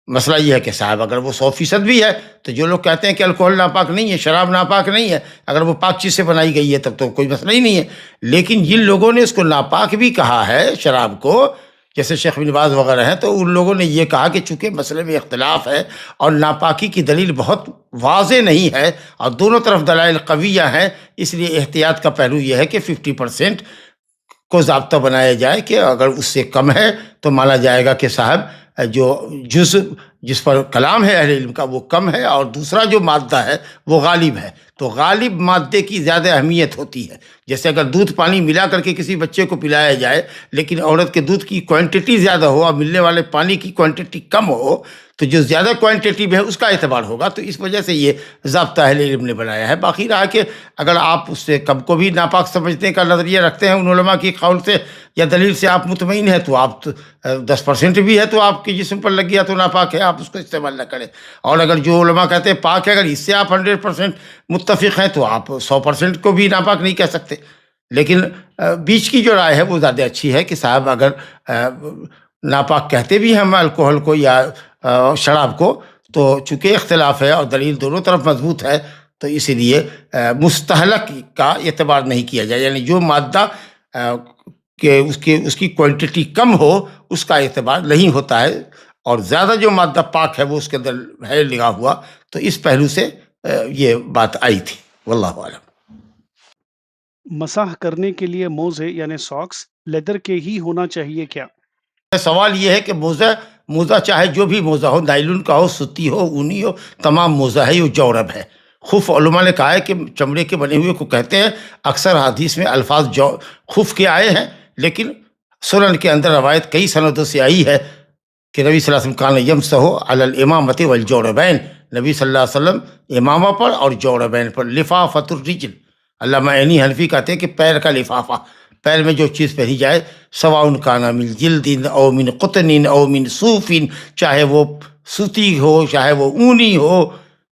C: مسئلہ یہ ہے کہ صاحب اگر وہ 100% بھی ہے، تو جو لوگ کہتے ہیں کہ الکوہل ناپاک نہیں ہے، شراب ناپاک نہیں ہے، اگر وہ پاک چیز سے بنائی گئی ہے تب تو کوئی مسئلہ ہی نہیں ہے۔ لیکن جن لوگوں نے اس کو ناپاک بھی کہا ہے شراب کو، جیسے شیخ بن باز وغیرہ ہیں، تو ان لوگوں نے یہ کہا کہ چونکہ مسئلے میں اختلاف ہے اور ناپاکی کی دلیل بہت واضح نہیں ہے اور دونوں طرف دلائل قویہ ہیں، اس لیے احتیاط کا پہلو یہ ہے کہ 50% کو ضابطہ بنایا جائے کہ اگر اس سے کم ہے تو مانا جائے گا کہ صاحب جو جزء جس پر کلام ہے اہل علم کا وہ کم ہے، اور دوسرا جو مادہ ہے وہ غالب ہے، تو غالب مادے کی زیادہ اہمیت ہوتی ہے۔ جیسے اگر دودھ پانی ملا کر کے کسی بچے کو پلایا جائے لیکن عورت کے دودھ کی کوانٹٹی زیادہ ہو اور ملنے والے پانی کی کوانٹٹی کم ہو، تو جو زیادہ کوانٹٹی میں ہے اس کا اعتبار ہوگا، تو اس وجہ سے یہ ضابطہ اہل علم نے بنایا ہے۔ باقی رہا کہ اگر آپ اس سے کم کو بھی ناپاک سمجھنے کا نظریہ رکھتے ہیں ان علماء کی قول سے یا دلیل سے آپ مطمئن ہیں، تو آپ 10% بھی ہے تو آپ کے جسم پر لگ گیا تو ناپاک ہے، آپ اس کو استعمال نہ کریں۔ اور اگر جو علماء کہتے ہیں پاک ہے، اگر اس سے آپ 100% متفق ہیں تو آپ 100% کو بھی ناپاک نہیں کہہ سکتے۔ لیکن بیچ کی جو رائے ہے وہ زیادہ اچھی ہے کہ صاحب اگر ناپاک کہتے بھی ہم الکوہل کو یا شراب کو، تو چونکہ اختلاف ہے اور دلیل دونوں طرف مضبوط ہے، تو اسی لیے مستحلق کا اعتبار نہیں کیا جائے، یعنی جو مادہ کہ اس کی کوانٹٹی کم ہو اس کا اعتبار نہیں ہوتا ہے، اور زیادہ جو مادہ پاک ہے وہ اس کے اندر ہے لگا ہوا، تو اس پہلو سے یہ بات آئی تھی۔ واللہ اعلم۔
D: مسح کرنے کے لیے موزے یعنی ساکس لیدر کے ہی ہونا چاہیے کیا؟
C: سوال یہ ہے کہ موزہ چاہے جو بھی موزہ ہو، نائلون کا ہو، سوتی ہو، اونی ہو، تمام موزہ ہے، یہ جورب ہے۔ خف علماء نے کہا ہے کہ چمڑے کے بنے ہوئے کو کہتے ہیں، اکثر حدیث میں الفاظ خف کے آئے ہیں، لیکن سنن کے اندر روایت کئی سندوں سے آئی ہے کہ نبی صلی اللہ علیہ وسلم کان یمسح علی الامامۃ والجوربین، نبی صلی اللہ علیہ وسلم امامہ پر اور جوربین پر۔ لفافۃ الرجل، علامہ عینی حنفی کہتے ہیں کہ پیر کا لفافہ، پیر میں جو چیز پہنی جائے، سواء کان من جلد او من قطن او من صوف، چاہے وہ سوتی ہو چاہے وہ اونی ہو،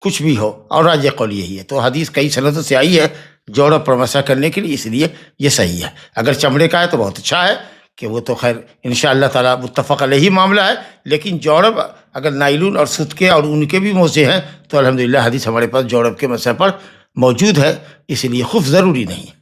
C: کچھ بھی ہو، اور راجح قول یہی ہے۔ تو حدیث کئی سندوں سے آئی ہے جورب پر مسح کرنے کے لیے، اس لیے یہ صحیح ہے۔ اگر چمڑے کا ہے تو بہت اچھا ہے کہ وہ تو خیر انشاءاللہ تعالیٰ متفق علیہ معاملہ ہے، لیکن جورب اگر نائلون اور سوت کے اور ان کے بھی موزے ہیں تو الحمدللہ حدیث ہمارے پاس جورب کے مسح پر موجود ہے، اس لیے خف ضروری نہیں ہے۔